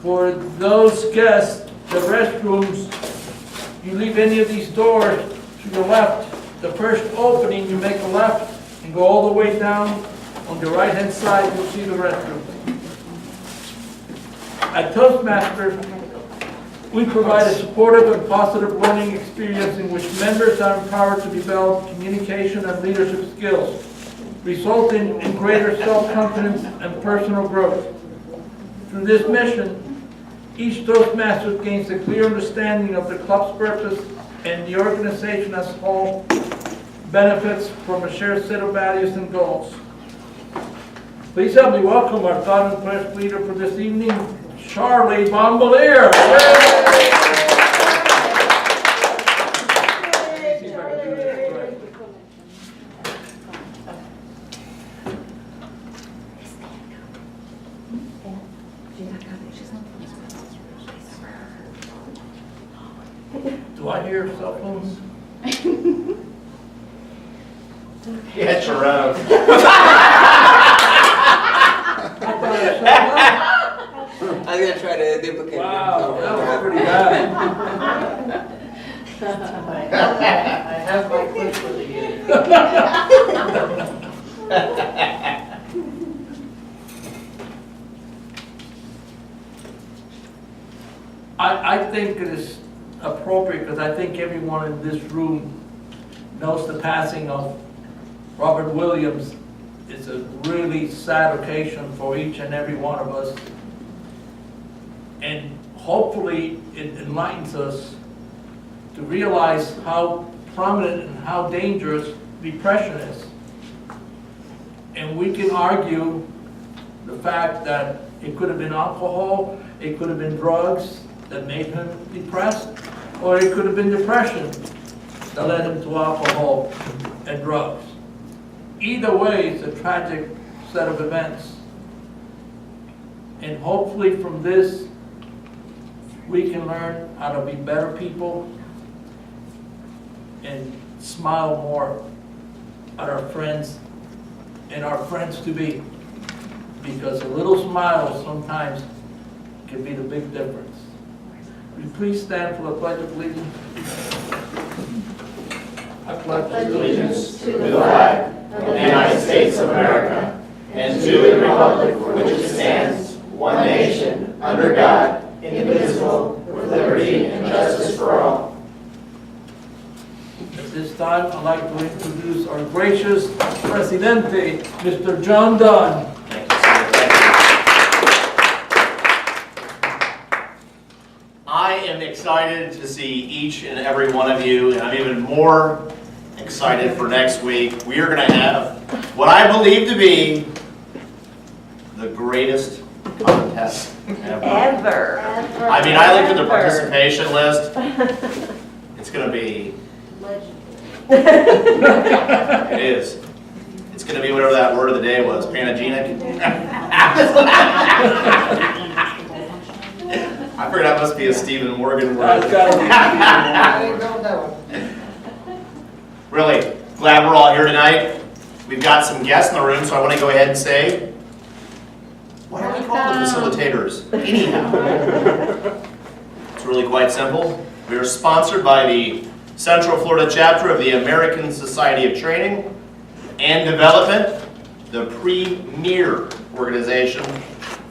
For those guests, the restrooms, you leave any of these doors to the left, the first opening, you make a left and go all the way down. On the right-hand side, you'll see the restroom. At Toastmasters, we provide a supportive and positive learning experience in which members are empowered to develop communication and leadership skills, resulting in greater self-confidence and personal growth. Through this mission, each Toastmaster gains a clear understanding of the club's purpose and the organization as a whole benefits from a shared set of values and goals. Please help me welcome our thought and press leader for this evening, Charlie Bombalier. Do I hear cell phones? Get your own. I was going to try to duplicate Wow, that was pretty bad. I have my clip for the I think it is appropriate because I think everyone in this room knows the passing of Robert Williams. It's a really sad occasion for each and every one of us. And hopefully it enlightens us to realize how prominent and how dangerous depression is. And we can argue the fact that it could have been alcohol, it could have been drugs that made him depressed, or it could have been depression that led him to alcohol and drugs. Either way, it's a tragic set of events. And hopefully from this, we can learn how to be better people and smile more at our friends and our friends to be. Because a little smile sometimes can be the big difference. Will you please stand for the Pledge of Allegiance? I pledge allegiance to the flag of the United States of America and to the republic for which it stands, one nation, under God, indivisible, with liberty and justice for all. At this time, I'd like to introduce our gracious Presidente, Mr. John Dunn. I am excited to see each and every one of you, and I'm even more excited for next week. We are going to have what I believe to be the greatest contest ever. I mean, I looked at the participation list. It's going to be... It is. It's going to be whatever that word of the day was, panegyric. I figured that must be a Stephen Morgan word. Really glad we're all here tonight. We've got some guests in the room, so I want to go ahead and say, why don't we call them facilitators? Anyhow. It's really quite simple. We are sponsored by the Central Florida chapter of the American Society of Training and Development, the premier organization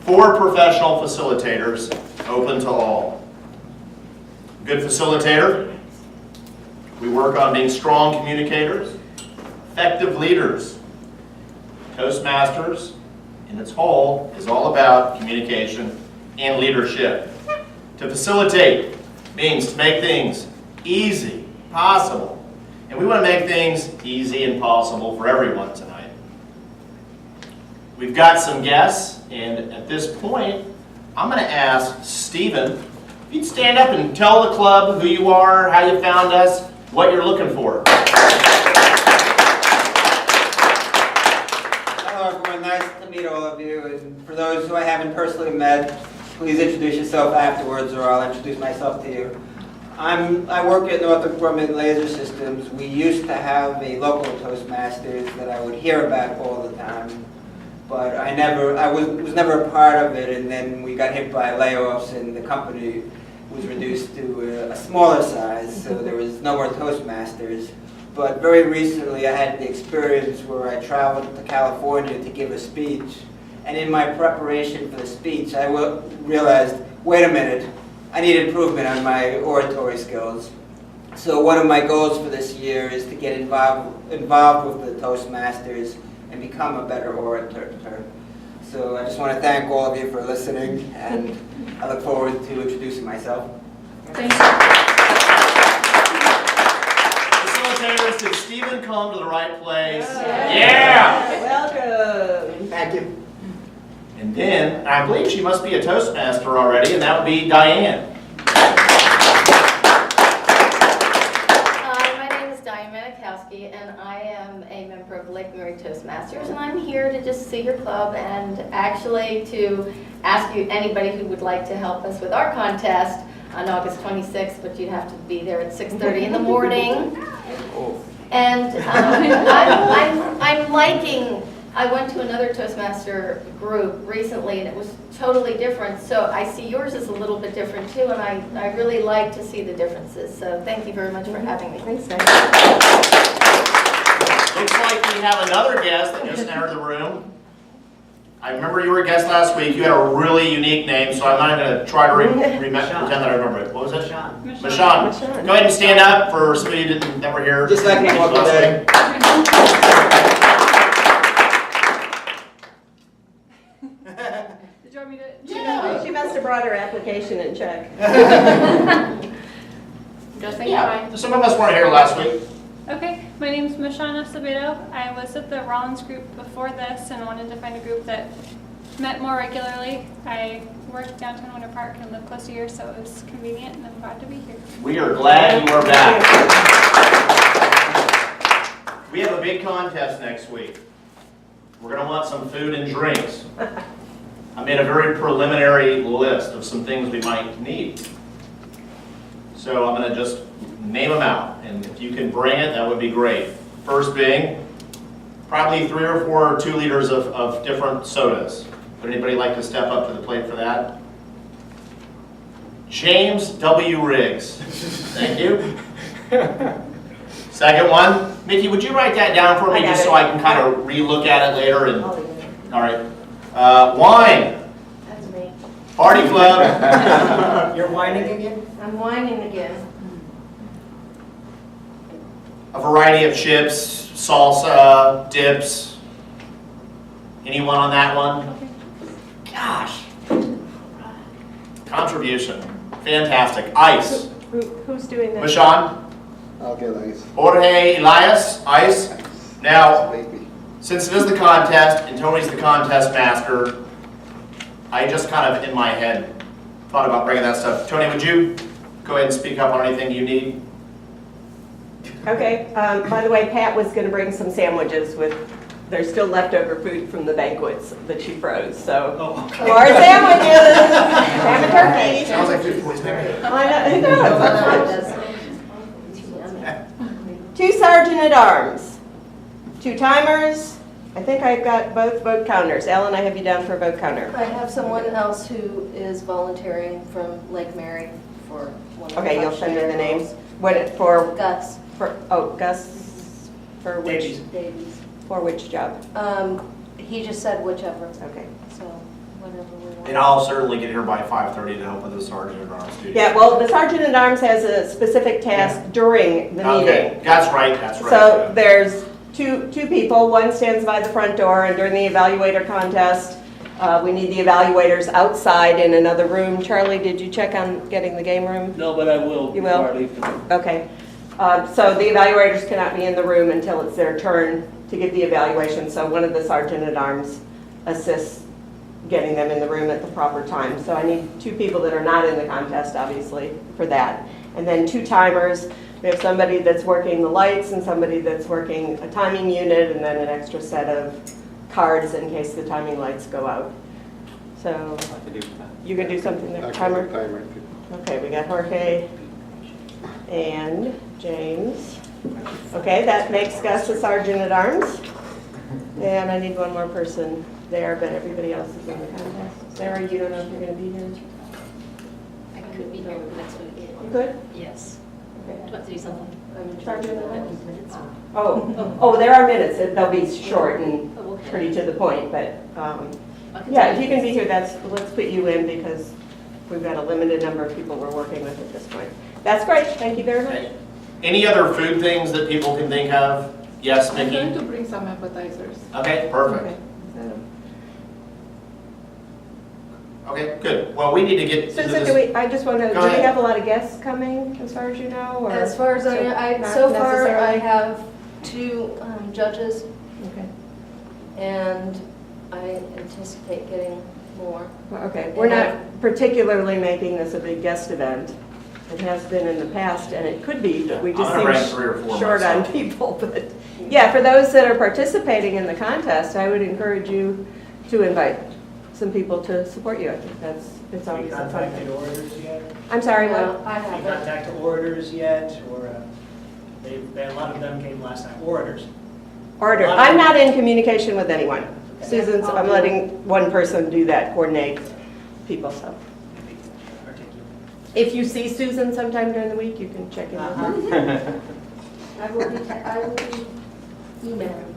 for professional facilitators, open to all. Good facilitator. We work on being strong communicators, effective leaders. Toastmasters, in its whole, is all about communication and leadership. To facilitate means to make things easy, possible. And we want to make things easy and possible for everyone tonight. We've got some guests, and at this point, I'm going to ask Stephen, if you'd stand up and tell the club who you are, how you found us, what you're looking for. Hello everyone, nice to meet all of you. And for those who I haven't personally met, please introduce yourself afterwards or I'll introduce myself to you. I work at Northrop Grumman Laser Systems. We used to have a local Toastmasters that I would hear about all the time. but I was never a part of it, and then we got hit by layoffs and the company was reduced to a smaller size, so there was no more Toastmasters. But very recently I had the experience where I traveled to California to give a speech, and in my preparation for the speech I realized, wait a minute, I need improvement on my oratory skills. So one of my goals for this year is to get involved with the Toastmasters and become a better orator. So I just want to thank all of you for listening, and I look forward to introducing myself. Thank you. Facilitators, did Stephen come to the right place? Yeah. Welcome. Thank you. And then, I believe she must be a Toastmaster already, and that would be Diane. My name is Diane Manikowski, and I am a member of Lake Mary Toastmasters, and I'm here to just see your club and actually to ask you, anybody who would like to help us with our contest on August 26th, but you'd have to be there at 6:30 in the morning. And I'm liking, I went to another Toastmaster group recently, and it was totally different, so I see yours is a little bit different too, and I really like to see the differences, so thank you very much for having me. Thanks, Diane. Looks like we have another guest that just entered the room. I remember you were a guest last week. You had a really unique name, so I'm not going to try to pretend that I remember it. What was it? Michonne. Michonne. Go ahead and stand up for somebody who that were here. Just like me walk today. Did you want me to? Yeah. She must have brought her application and check. Just say Yeah, hi. some of us weren't here last week. Okay, my name's Michonne Acevedo. I was at the Rollins group before this and wanted to find a group that met more regularly. I work downtown Winter Park and live close to here, so it was convenient, and I'm glad to be here. We are glad you are back. We have a big contest next week. We're going to want some food and drinks. I made a very preliminary list of some things we might need. So I'm going to just name them out, and if you can bring it, that would be great. First being, probably 3 or 4 2-liters of different sodas. Would anybody like to step up to the plate for that? James W. Riggs. Thank you. Second one, Mickey, would you write that down for me just so I can kind of re-look at it later? And all right. Wine. That's me. Party club. You're whining again? I'm whining again. A variety of chips, salsa, dips. Anyone on that one? Gosh. Contribution. Fantastic. Ice. Who's doing that? Michonne? I'll get ice. Jorge, Elias, ice. Now, Maybe. since it is the contest and Tony's the contest master, I just kind of in my head thought about bringing that stuff. Tony, would you go ahead and speak up on anything you need? Okay, by the way, Pat was going to bring some sandwiches with, there's still leftover food from the banquets that she froze, so. More sandwiches! Ham and turkey! Sounds like food poisoning. I know, it does. 2 sergeant-at-arms, 2 timers. I think I've got both vote counters. Ellen, I have you down for a vote counter. I have someone else who is volunteering from Lake Mary for one of the Okay, you'll send me the functionary names. What, for, Gus Gus, for which, Davies. for which job? He just said whichever, Okay. so whatever we want. And I'll certainly get here by 5:30 to help with the sergeant at arms duty. Yeah, well, the sergeant-at-arms has a specific task during the meeting. Okay, that's right, that's right. So there's two people, one stands by the front door, and during the evaluator contest, we need the evaluators outside in another room. Charlie, did you check on getting the game room? No, but I will. You will? before I leave. Okay. So the evaluators cannot be in the room until it's their turn to give the evaluation, so one of the sergeant-at-arms assists getting them in the room at the proper time. So I need 2 people that are not in the contest, obviously, for that. And then 2 timers. We have somebody that's working the lights and somebody that's working a timing unit, and then an extra set of cards in case the timing lights go out. So you can do something there, timer? Timer. Okay, we got Jorge and James. Okay, that makes Gus a sergeant-at-arms. And I need one more person. there, but everybody else is in the contest. Sarah, you don't know if you're going to be here? I could be here next week. You could? Yes. Okay. Do you want to do something? Start doing the minutes? Oh, there are minutes. They'll be short and Oh, okay. pretty to the point, but, I can yeah, tell if you can be here, let's put you in because we've got a limited number of people we're working with at this point. That's great. Thank you very much. Okay. Any other food things that people can think of? Yes, I'm going Mickey? to bring some appetizers. Okay, perfect. Okay. Okay, good. Well, we need to get into Susan, this. I just want to, Go do we ahead. have a lot of guests coming as far as you know? Or As far as not so far, necessarily? I have 2 judges, Okay. and I anticipate getting more. Well, okay, we're not particularly making this a big guest event. It has been in the past, and it could be, but we I'm just gonna bring seem 3 or 4 short on myself. people. But yeah, for those that are participating in the contest, I would encourage you to invite some people to support you. I think it's Have always you a fun contacted thing. orators yet? I'm sorry, what? I Have you haven't. contacted orators yet, or a lot of them came last night, orators? Order. I'm not in communication with anyone. Susan's, I'm Okay. letting one person do that, coordinate people, so. Articulate. If you see Susan sometime during the week, you can check in with her. I will be emailing.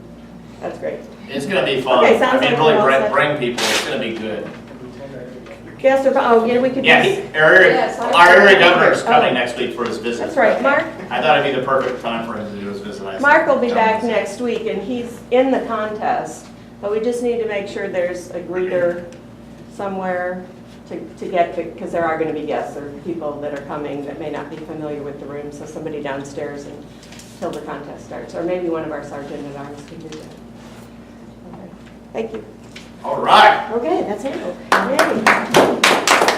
That's great. It's gonna be fun. Okay, sounds I mean, like really we're all set. bring people. It's gonna be good. Have we told her everything? Guess, we could Yeah, just, Yes, our area governor's Oh. coming next week for his visit. that's right, Mark. I thought it'd be the perfect time for him to do his visit. I said, Mark will be "Come back on." next week, and he's in the contest, but we just need to make sure there's a greeter somewhere to get, because there are going to be guests or people that are coming that may not be familiar with the room, so somebody downstairs until the contest starts, or maybe one of our sergeant-at-arms can do that. Okay. Thank you. All right, Okay, that's it. Yay.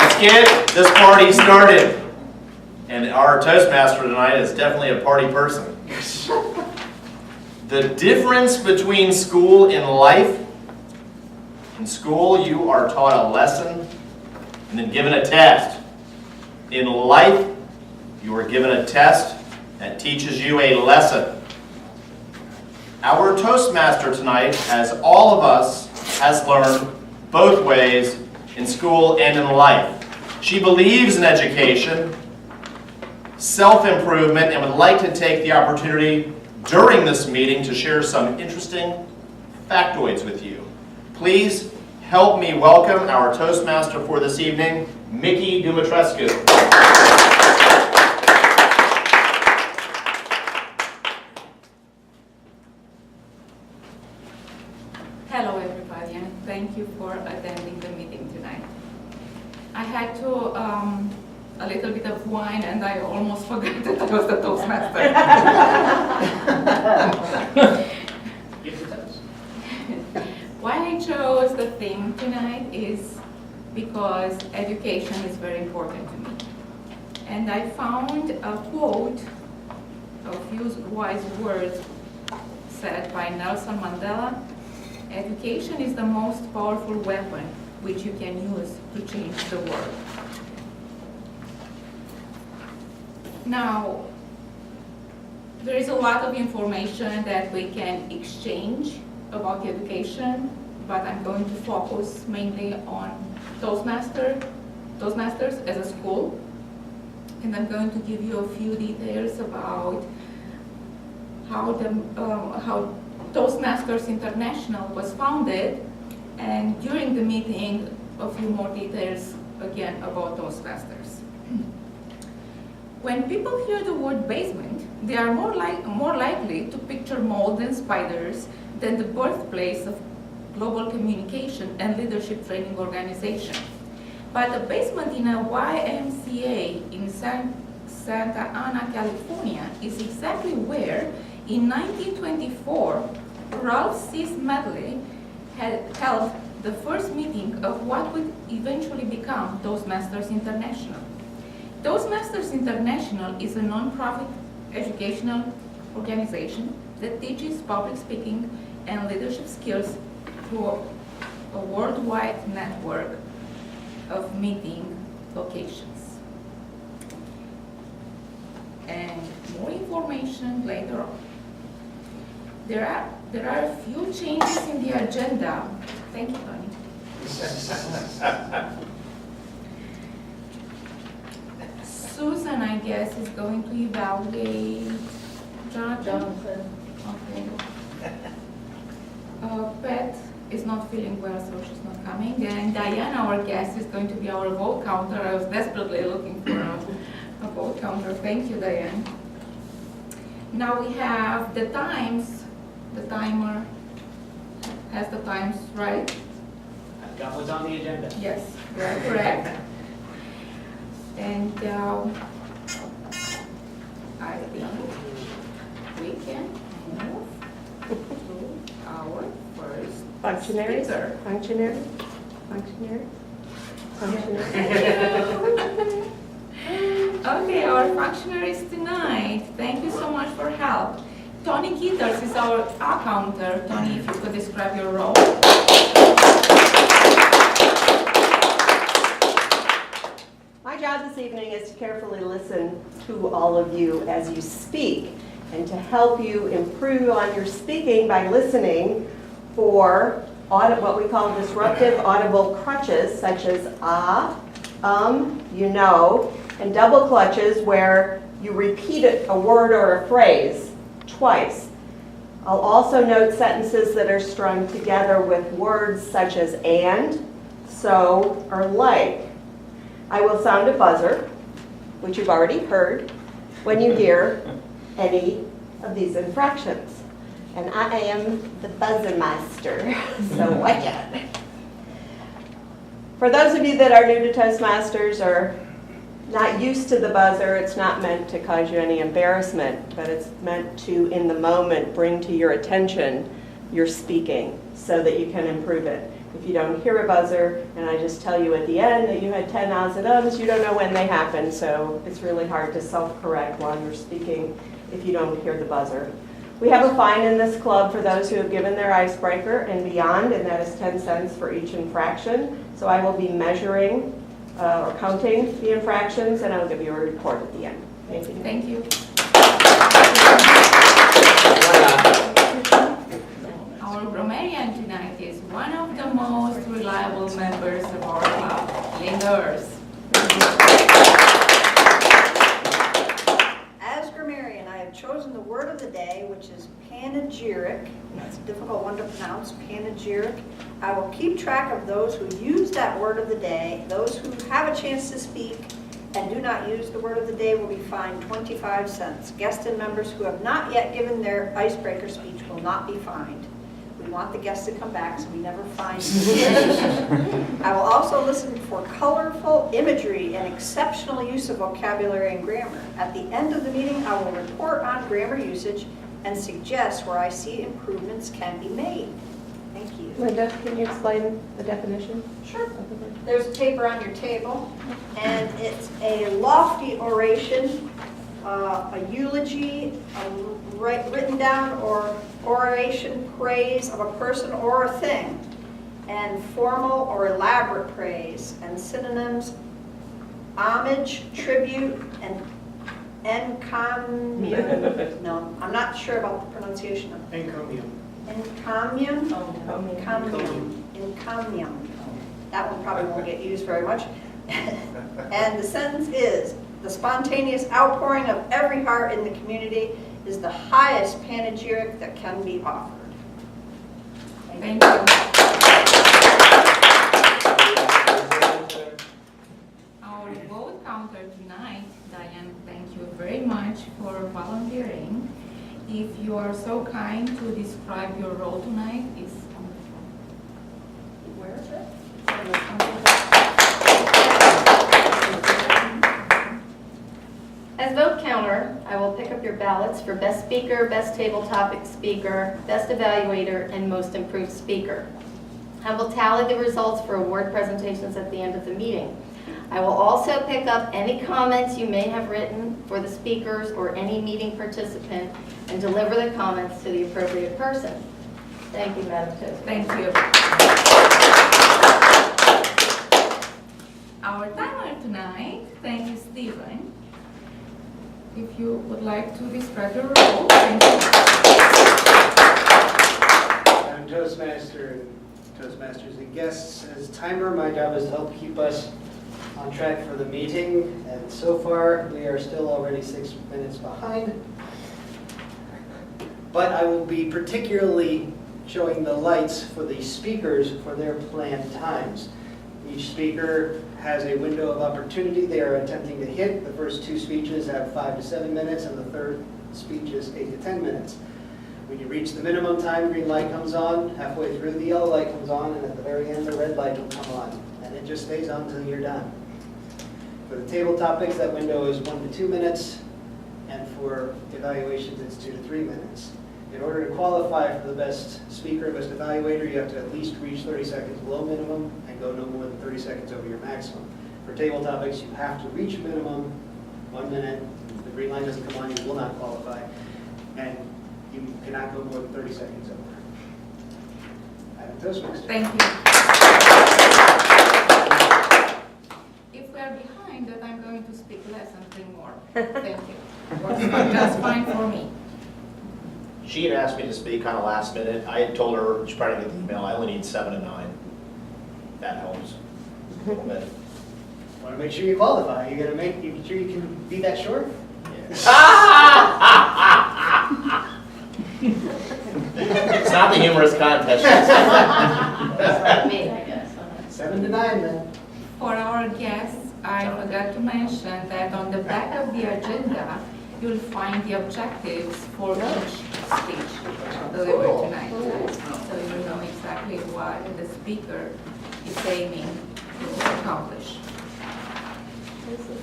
let's get this party started. And our Toastmaster tonight is definitely a party person. The difference between school and life. In school, you are taught a lesson and then given a test. In life, you are given a test that teaches you a lesson. Our Toastmaster tonight, as all of us, has learned both ways in school and in life. She believes in education, self-improvement, and would like to take the opportunity during this meeting to share some interesting factoids with you. Please help me welcome our Toastmaster for this evening, Mickey Dumitrescu. Hello, everybody, and thank you for attending the meeting tonight. I had to a little bit of wine, and I almost forgot that I was the Toastmaster. Give the toast. Why I chose the theme tonight is because education is very important to me. And I found a quote, a few wise words said by Nelson Mandela: "Education is the most powerful weapon which you can use to change the world." Now, there is a lot of information that we can exchange about education, but I'm going to focus mainly on Toastmasters as a school, and I'm going to give you a few details about how Toastmasters International was founded, and during the meeting, a few more details again about Toastmasters. When people hear the word basement, they are more likely to picture mold and spiders than the birthplace of global communication and leadership training organization. But a basement in a YMCA in Santa Ana, California is exactly where, in 1924, Ralph C. Smedley had held the first meeting of what would eventually become Toastmasters International. Toastmasters International is a non-profit educational organization that teaches public speaking and leadership skills through a worldwide network of meeting locations. And more information later on. There are a few changes in the agenda Thank you, Toni. Susan, I guess, is going to evaluate Jonathan. Okay. Pat is not feeling well, so she's not coming. And Diane, our guest, is going to be our vote counter. I was desperately looking for a vote counter. Thank you, Diane. Now we have the times. The timer has the times right. I've got what's on the agenda. Yes, you are correct. And I think we can move to our first Functionaries? speaker. Functionary? Functionary? Functionary? Okay, our functionaries tonight. Thank you so much for help. Toni Kitters is our accountant. Toni, if you could describe your role. My job this evening is to carefully listen to all of you as you speak and to help you improve on your speaking by listening for what we call disruptive audible crutches such as you know, and double clutches where you repeat a word or a phrase twice. I'll also note sentences that are strung together with words such as and, so, or like. I will sound a buzzer, which you've already heard, when you hear any of these infractions. And I am the buzzer master, so watch out. For those of you that are new to Toastmasters or not used to the buzzer, it's not meant to cause you any embarrassment, but it's meant to, in the moment, bring to your attention your speaking so that you can improve it. If you don't hear a buzzer, and I just tell you at the end that you had 10 ahs and ums, you don't know when they happen, so it's really hard to self-correct while you're speaking if you don't hear the buzzer. We have a fine in this club for those who have given their icebreaker and beyond, and that is 10 cents for each infraction. So I will be measuring or counting the infractions, and I will give you a report at the end. Thank you. Thank you. Our grammarian tonight is one of the most reliable members of our club, Linders. As grammarian, I have chosen the word of the day, which is panegyric. That's a difficult one to pronounce, panegyric. I will keep track of those who use that word of the day. Those who have a chance to speak and do not use the word of the day will be fined 25 cents. Guests and members who have not yet given their icebreaker speech will not be fined. We want the guests to come back, so we never find them. I will also listen for colorful imagery and exceptional use of vocabulary and grammar. At the end of the meeting, I will report on grammar usage and suggest where I see improvements can be made. Thank you. Linda, can you explain the definition? Sure. There's a paper on your table, and it's a lofty oration, a eulogy, written down or oration praise of a person or a thing, and formal or elaborate praise, and synonyms homage, tribute, and encomium. No, I'm not sure about the pronunciation of it. Encomium. Encomium? Encomium. That one probably won't get used very much. And the sentence is, the spontaneous outpouring of every heart in the community is the highest panegyric that can be offered. Thank you. Our vote counter tonight, Diane, thank you very much for volunteering. If you are so kind to describe your role tonight, it's on the phone. Where is it? As vote counter, I will pick up your ballots for best speaker, best table topic speaker, best evaluator, and most improved speaker. I will tally the results for award presentations at the end of the meeting. I will also pick up any comments you may have written for the speakers or any meeting participant and deliver the comments to the appropriate person. Thank you, Madam Toastmaster. Thank you. Our timer tonight, thank you, Stephen. If you would like to describe your role, thank you. I'm Toastmaster Toastmasters and guests. As timer, my job is to help keep us on track for the meeting, and so far, we are still already 6 minutes behind. But I will be particularly showing the lights for the speakers for their planned times. Each speaker has a window of opportunity they are attempting to hit. The first 2 speeches have 5 to 7 minutes, and the third speech is 8 to 10 minutes. When you reach the minimum time, green light comes on. Halfway through, the yellow light comes on, and at the very end, the red light will come on. And it just stays on until you're done. For the table topics, that window is 1 to 2 minutes, and for evaluations, it's 2 to 3 minutes. In order to qualify for the best speaker, best evaluator, you have to at least reach 30 seconds below minimum and go no more than 30 seconds over your maximum. For table topics, you have to reach minimum, 1 minute. If the green light doesn't come on, you will not qualify. And you cannot go more than 30 seconds over. Madam Toastmaster. Thank you. If we are behind, then I'm going to speak less and think more. Thank you. Works just fine for me. She had asked me to speak kind of last minute. I had told her, she probably get the email, I only need 7 to 9. That helps a little bit. Want to make sure you qualify. You're going to make sure you can be that short? It's not the humorous contest. That's like me, I guess. 7 to 9 then. For our guests, I forgot to mention that on the back of the agenda, you'll find the objectives for each speech delivered tonight. So you know exactly what the speaker is aiming to accomplish.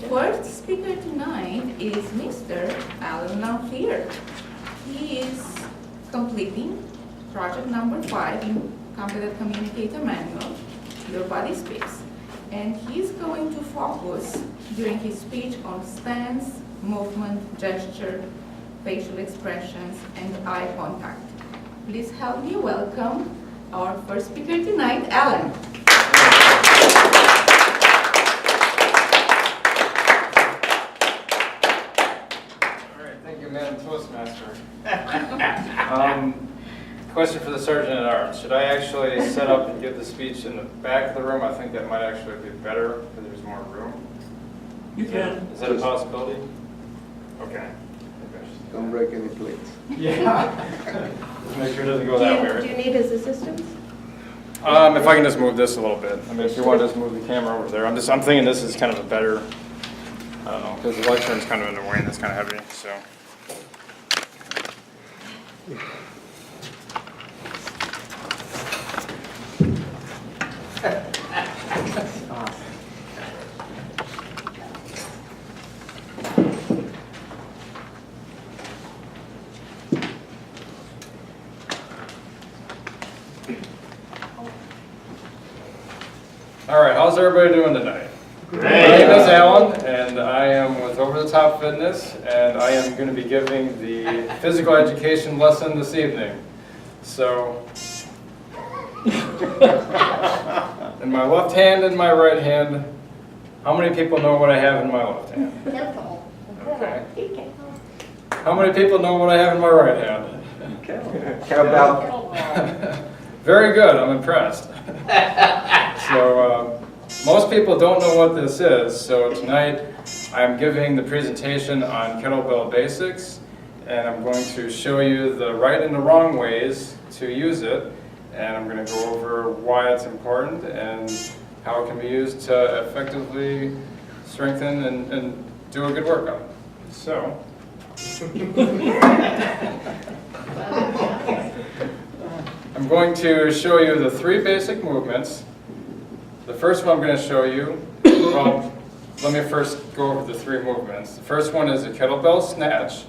First speaker tonight is Mr. Alan F.D.R. He is completing project number 5 in Competent Communicator Manual, Your Body Speaks. And he's going to focus during his speech on stance, movement, gesture, facial expressions, and eye contact. Please help me welcome our first speaker tonight, Alan. All right, thank you, Madam Toastmaster. Question for the Sergeant at Arms. Should I actually set up and give the speech in the back of the room? I think that might actually be better because there's more room. You can. Is that a possibility? Okay. Don't break any plates. Yeah. Just make sure it doesn't go that way. Do you need his assistance? If I can just move this a little bit. I mean, if you want to just move the camera over there. I'm thinking this is kind of a better, I don't know, because the lectern's kind of in the way and it's kind of heavy, so. All right, how's everybody doing tonight? Great. My name is Alan, and I am with Over the Top Fitness, and I am going to be giving the physical education lesson this evening. So, in my left hand and my right hand, how many people know what I have in my left hand? Okay. How many people know what I have in my right hand? Kettlebell. Very good, I'm impressed. So, most people don't know what this is, so tonight I'm giving the presentation on kettlebell basics, and I'm going to show you the right and the wrong ways to use it, and I'm going to go over why it's important and how it can be used to effectively strengthen and do a good workout. So, I'm going to show you the 3 basic movements. The first one I'm going to show you, well, let me first go over the 3 movements. The first one is a kettlebell snatch.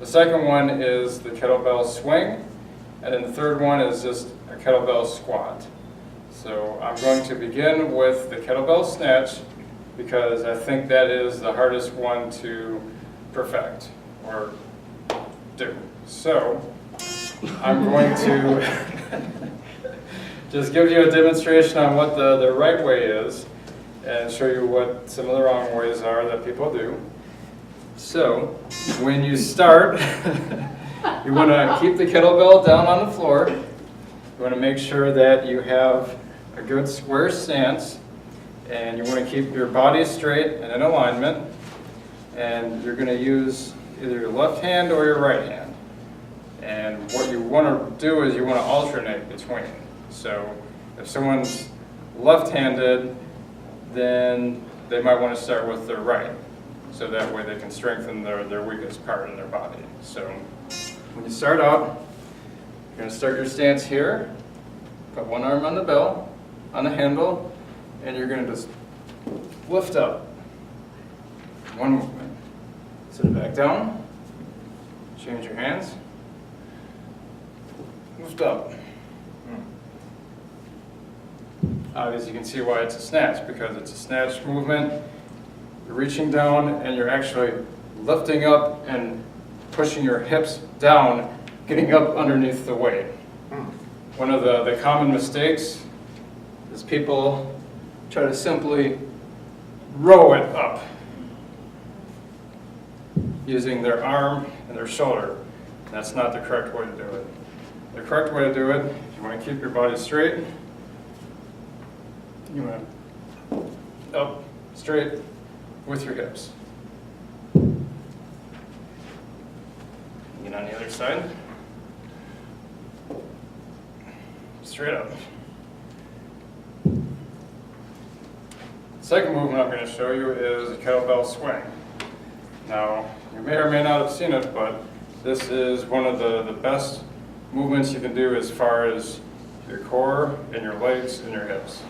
The second one is the kettlebell swing. And then the third one is just a kettlebell squat. So I'm going to begin with the kettlebell snatch because I think that is the hardest one to perfect or do. So I'm going to just give you a demonstration on what the right way is and show you what some of the wrong ways are that people do. So when you start, you want to keep the kettlebell down on the floor You want to make sure that you have a good square stance, and you want to keep your body straight and in alignment, and you're going to use either your left hand or your right hand. And what you want to do is you want to alternate between. So if someone's left-handed, then they might want to start with their right. So that way they can strengthen their weakest part in their body. So when you start out, you're going to start your stance here, put one arm on the bell, on the handle, and you're going to just lift up. One movement. Sit it back down, change your hands, lift up. Obviously you can see why it's a snatch, because it's a snatch movement. You're reaching down and you're actually lifting up and pushing your hips down, getting up underneath the weight. One of the common mistakes is people try to simply row it up using their arm and their shoulder. That's not the correct way to do it. The correct way to do it, you want to keep your body straight. You want to up, straight, with your hips. Get on the other side. Straight up. The second movement I'm going to show you is a kettlebell swing. Now, you may or may not have seen it, but this is one of the best movements you can do as far as your core and your legs and your hips.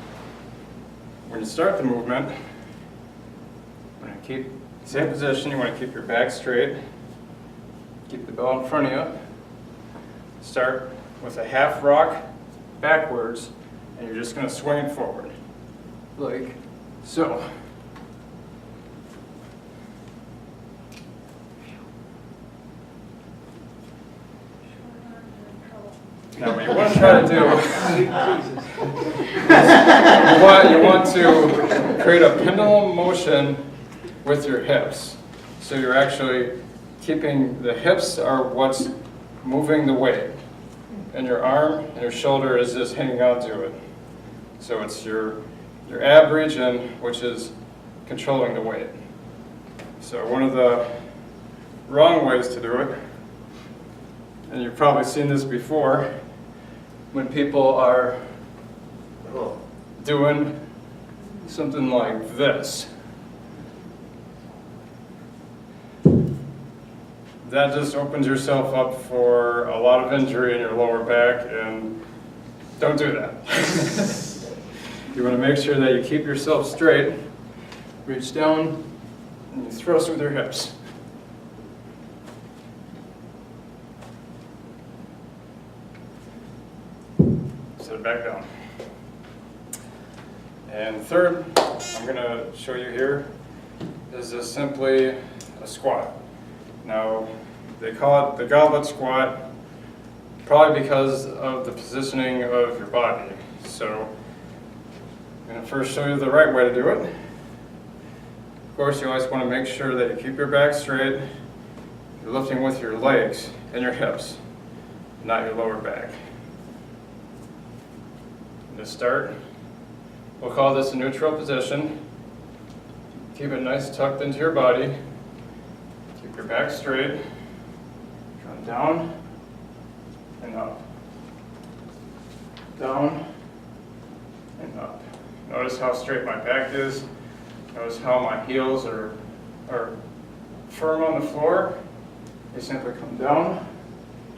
When you start the movement, you want to keep the same position. You want to keep your back straight. Keep the bell in front of you. Start with a half rock backwards, and you're just going to swing it forward, like so. Now what you want to try to do you want to create a pendulum motion with your hips. So you're actually keeping, the hips are what's moving the weight, and your arm and your shoulder is just hanging on to it. So it's your ab region which is controlling the weight. So one of the wrong ways to do it, and you've probably seen this before, when people are doing something like this. That just opens yourself up for a lot of injury in your lower back, and don't do that. You want to make sure that you keep yourself straight, reach down, and you thrust with your hips. Set it back down. And third, I'm going to show you here is just simply a squat. Now, they call it the goblet squat probably because of the positioning of your body. So I'm going to first show you the right way to do it. Of course, you always want to make sure that you keep your back straight. You're lifting with your legs and your hips, not your lower back. To start, we'll call this a neutral position. Keep it nice tucked into your body. Keep your back straight. Come down and up. Down and up. Notice how straight my back is. Notice how my heels are firm on the floor. You simply come down.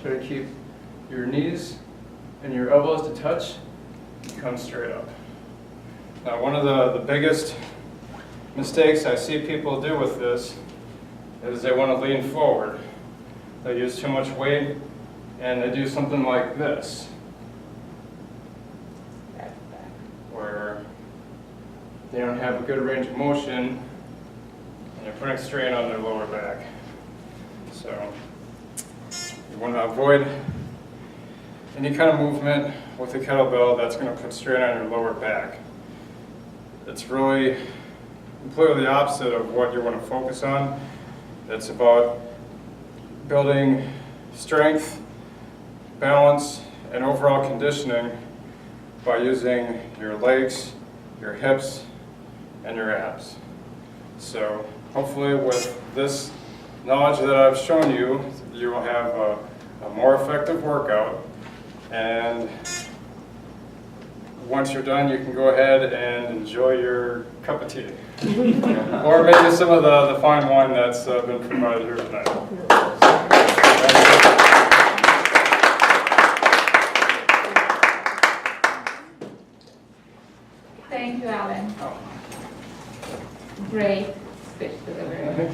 Try to keep your knees and your elbows to touch. Come straight up. Now, one of the biggest mistakes I see people do with this is they want to lean forward. They use too much weight and they do something like this, where they don't have a good range of motion and they're putting strain on their lower back. So you want to avoid any kind of movement with a kettlebell that's going to put strain on your lower back. It's really completely the opposite of what you want to focus on. It's about building strength, balance, and overall conditioning by using your legs, your hips, and your abs. So hopefully with this knowledge that I've shown you, you will have a more effective workout. And once you're done, you can go ahead and enjoy your cup of tea. Or maybe some of the fine wine that's been provided here tonight. Thank you, Alan. Great speech delivery.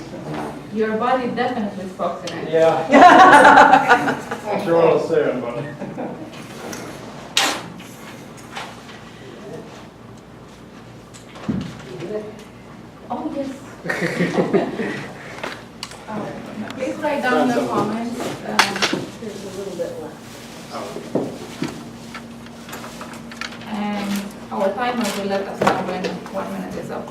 Your body definitely spoke tonight. Yeah. I'm sure what I'll say about it. Oh, yes. Please write down the comments. There's a little bit left. And our timer will let us know when 1 minute is up.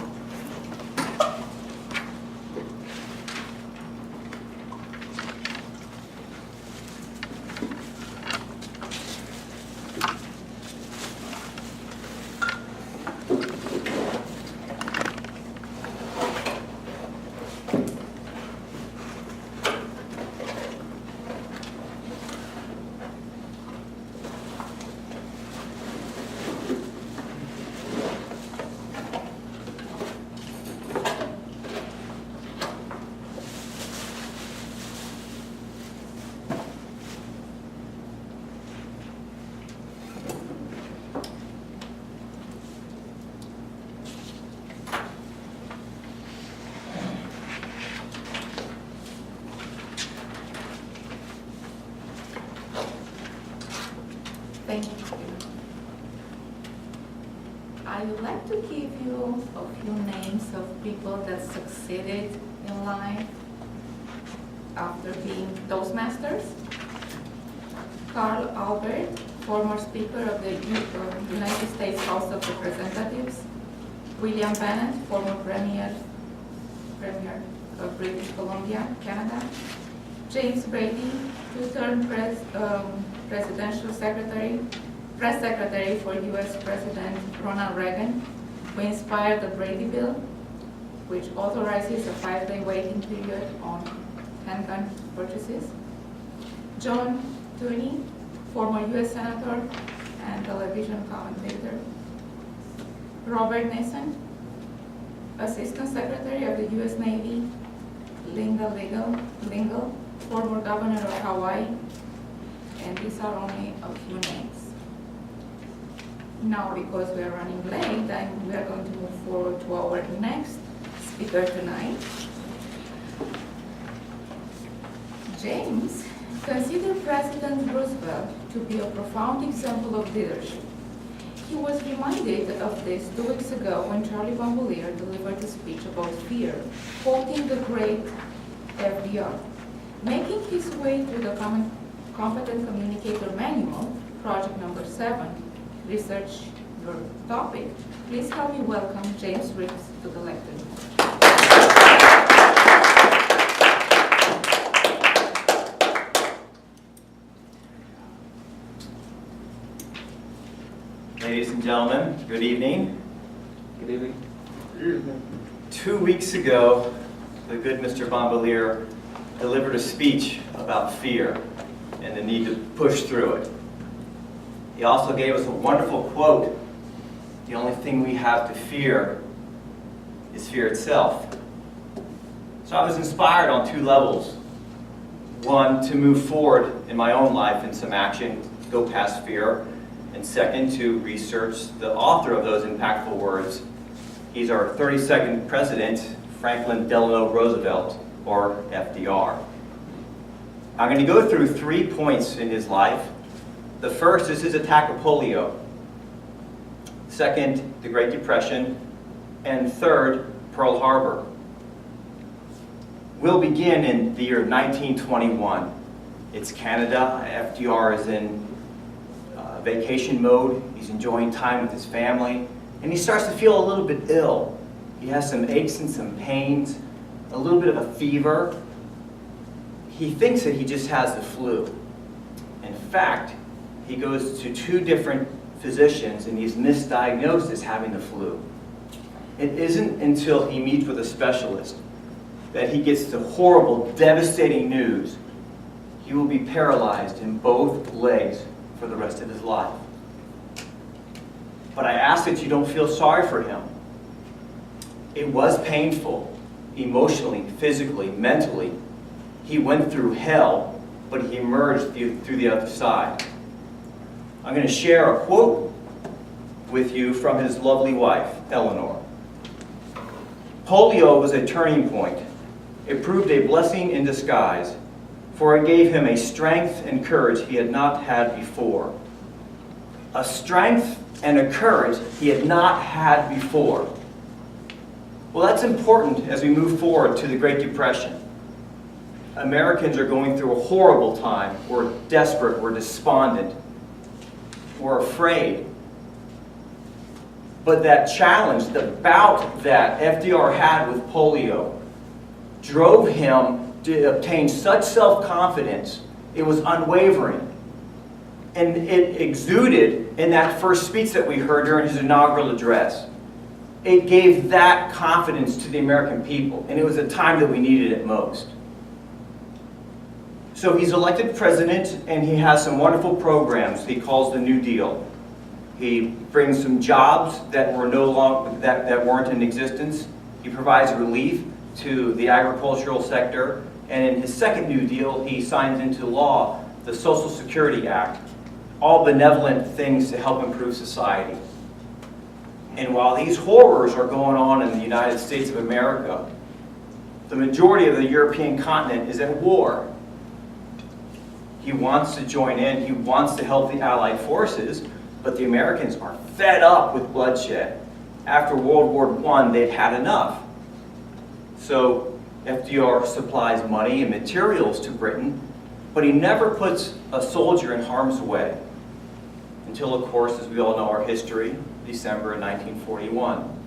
Thank you. I would like to give you a few names of people that succeeded in life after being Toastmasters. Carl Albert, former Speaker of the United States House of Representatives. William Bennett, former Premier of British Columbia, Canada. James Brady, two-term presidential secretary, press secretary for U.S. President Ronald Reagan, who inspired the Brady Bill, which authorizes a 5-day waiting period on handgun purchases. John Toni, former U.S. Senator and television commentator. Robert Nason, Assistant Secretary of the U.S. Navy. Linda Lingle, former Governor of Hawaii. And these are only a few names. Now, because we are running late, we are going to move forward to our next speaker tonight. James considered President Roosevelt to be a profound example of leadership. He was reminded of this 2 weeks ago when Charlie Bamboulier delivered a speech about fear, quoting the great F.D.R. Making his way through the Competent Communicator Manual, project number 7, research your topic. Please help me welcome James Riggs to the lectern. Ladies and gentlemen, good evening. Good evening. 2 weeks ago, the good Mr. Bamboulier delivered a speech about fear and the need to push through it. He also gave us a wonderful quote: "The only thing we have to fear is fear itself." So I was inspired on 2 levels. One, to move forward in my own life in some action, go past fear. And second, to research the author of those impactful words. He's our 32nd president, Franklin Delano Roosevelt, or F.D.R. I'm going to go through 3 points in his life. The first is his attack of polio. Second, the Great Depression. And third, Pearl Harbor. We'll begin in the year 1921. It's Canada. F.D.R. is in vacation mode. He's enjoying time with his family. And he starts to feel a little bit ill. He has some aches and some pains, a little bit of a fever. He thinks that he just has the flu. In fact, he goes to 2 different physicians and he's misdiagnosed as having the flu. It isn't until he meets with a specialist that he gets the horrible, devastating news he will be paralyzed in both legs for the rest of his life. But I ask that you don't feel sorry for him. It was painful, emotionally, physically, mentally. He went through hell, but he emerged through the other side. I'm going to share a quote with you from his lovely wife, Eleanor. Polio was a turning point. It proved a blessing in disguise, for it gave him a strength and courage he had not had before. A strength and a courage he had not had before. Well, that's important as we move forward to the Great Depression. Americans are going through a horrible time. We're desperate, we're despondent, we're afraid. But that challenge, the bout that F.D.R. had with polio, drove him to obtain such self-confidence, it was unwavering. And it exuded in that first speech that we heard during his inaugural address. It gave that confidence to the American people, and it was a time that we needed it most. So he's elected president, and he has some wonderful programs he calls the New Deal. He brings some jobs that were no longer that weren't in existence. He provides relief to the agricultural sector, and in his second New Deal, he signs into law the Social Security Act, all benevolent things to help improve society. And while these horrors are going on in the United States of America, the majority of the European continent is at war. He wants to join in, he wants to help the Allied forces, but the Americans are fed up with bloodshed. After World War I, they'd had enough. So F.D.R. supplies money and materials to Britain, but he never puts a soldier in harm's way. Until, of course, as we all know our history, December of 1941.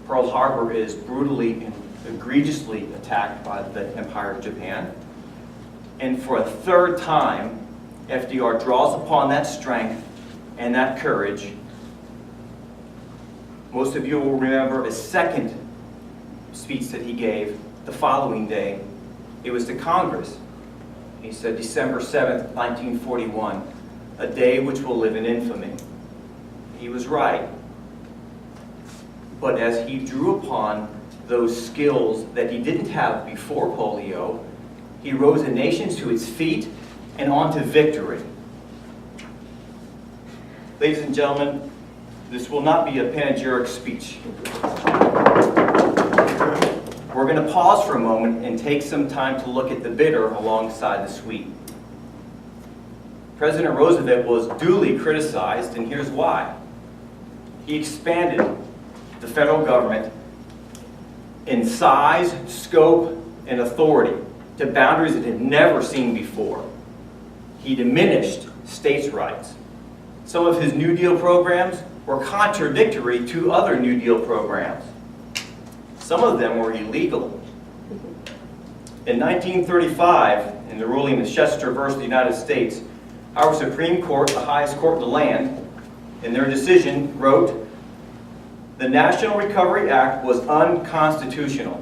Pearl Harbor is brutally and egregiously attacked by the Empire of Japan. And for a third time, F.D.R. draws upon that strength and that courage. Most of you will remember a second speech that he gave the following day. It was to Congress. He said, December 7th, 1941, a day which will live in infamy. He was right. But as he drew upon those skills that he didn't have before polio, he rose a nation to its feet and onto victory. Ladies and gentlemen, this will not be a panegyric speech. We're going to pause for a moment and take some time to look at the bitter alongside the sweet. President Roosevelt was duly criticized, and here's why. He expanded the federal government in size, scope, and authority to boundaries it had never seen before. He diminished states' rights. Some of his New Deal programs were contradictory to other New Deal programs. Some of them were illegal. In 1935, in the ruling of Chester versus the United States, our Supreme Court, the highest court in the land, in their decision wrote, the National Recovery Act was unconstitutional.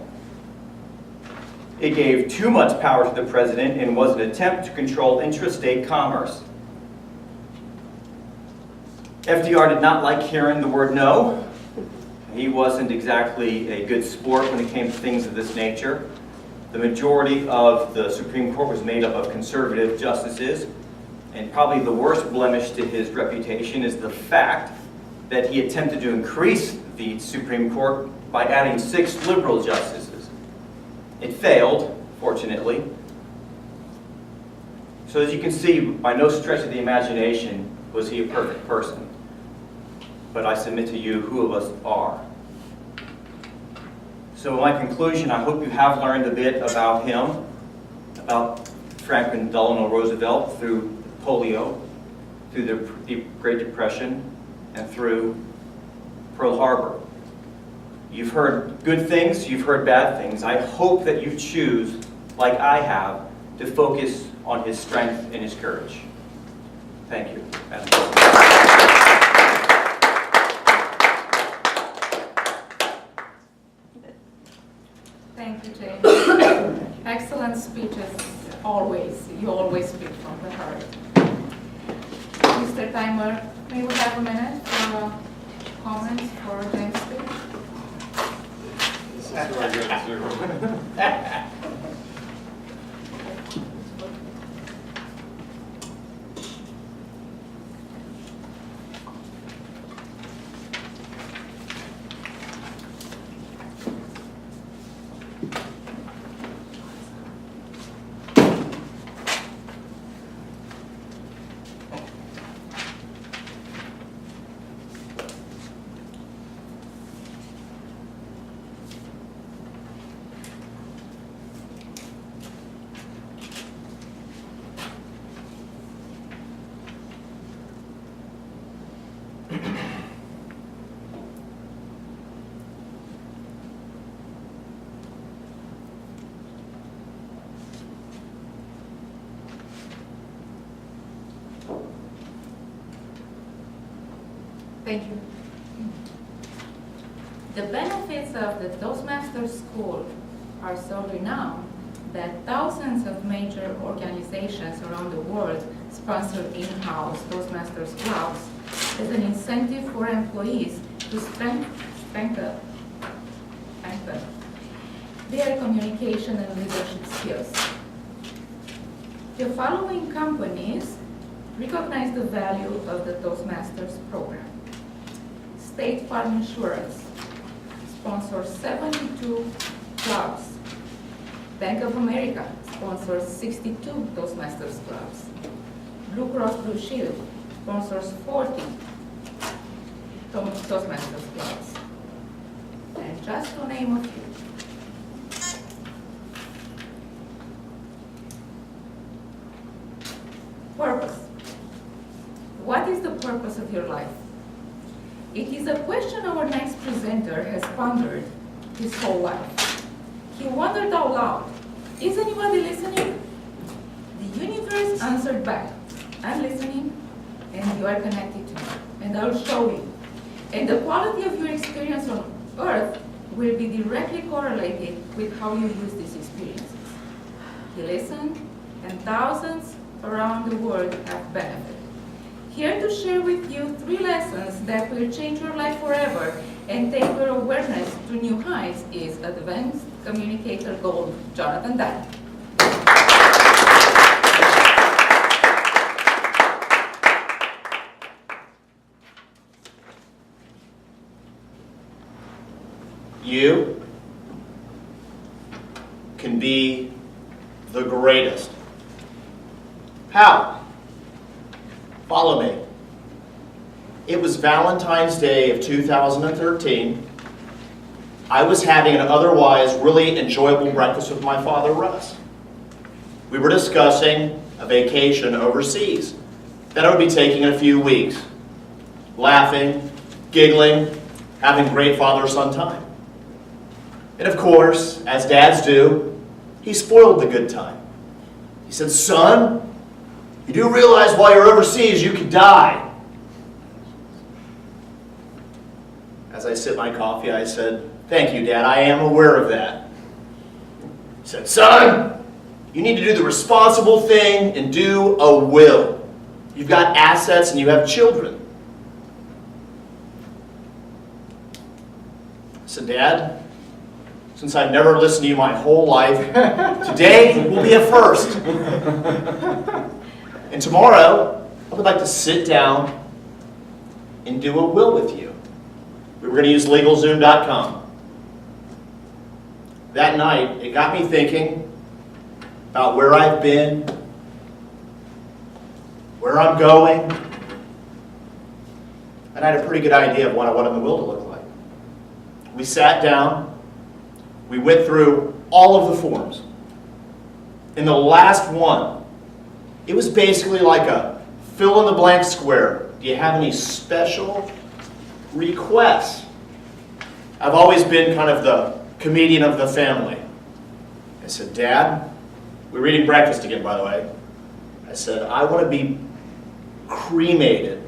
It gave too much power to the president and was an attempt to control intrastate commerce. F.D.R. did not like hearing the word no. He wasn't exactly a good sport when it came to things of this nature. The majority of the Supreme Court was made up of conservative justices, and probably the worst blemish to his reputation is the fact that he attempted to increase the Supreme Court by adding 6 liberal justices. It failed, fortunately. So as you can see, by no stretch of the imagination was he a perfect person. But I submit to you, who of us are? So in my conclusion, I hope you have learned a bit about him, about Franklin Delano Roosevelt through polio, through the Great Depression, and through Pearl Harbor. You've heard good things, you've heard bad things. I hope that you choose, like I have, to focus on his strength and his courage. Thank you, Madam Thank you, James. Excellent speeches, always. You always speak from the heart. Mr. Timer, may we have a minute for comments for James' speech? This is who I go to. Thank you. The benefits of the Toastmaster School are so renowned that thousands of major organizations around the world sponsor in-house Toastmasters clubs as an incentive for employees to strengthen their communication and leadership skills. The following companies recognize the value of the Toastmasters program. State Farm Insurance sponsors 72 clubs. Bank of America sponsors 62 Toastmasters clubs. Blue Cross Blue Shield sponsors 40 Toastmasters clubs. And just to name a few. Purpose. What is the purpose of your life? It is a question our next presenter has pondered his whole life. He wondered out loud, is anybody listening? The universe answered back, I'm listening, and you are connected to me, and I'll show you. And the quality of your experience on Earth will be directly correlated with how you use these experiences. He listened, and thousands around the world have benefited. Here to share with you 3 lessons that will change your life forever and take your awareness to new heights is Advanced Communicator Gold, Jonathan Dye. You can be the greatest. How? Follow me. It was Valentine's Day of 2013. I was having an otherwise really enjoyable breakfast with my father, Russ. We were discussing a vacation overseas that I would be taking in a few weeks. Laughing, giggling, having great father-son time. And of course, as dads do, he spoiled the good time. He said, son, you do realize while you're overseas you could die. As I sipped my coffee, I said, thank you, Dad, I am aware of that. He said, son, you need to do the responsible thing and do a will. You've got assets and you have children. I said, Dad, since I've never listened to you my whole life, today will be a first. And tomorrow, I would like to sit down and do a will with you. We were going to use LegalZoom.com. That night, it got me thinking about where I've been, where I'm going, and I had a pretty good idea of what I wanted the will to look like. We sat down, we went through all of the forms. In the last one, it was basically like a fill-in-the-blank square. Do you have any special requests? I've always been kind of the comedian of the family. I said, Dad, we're eating breakfast again, by the way. I said, I want to be cremated,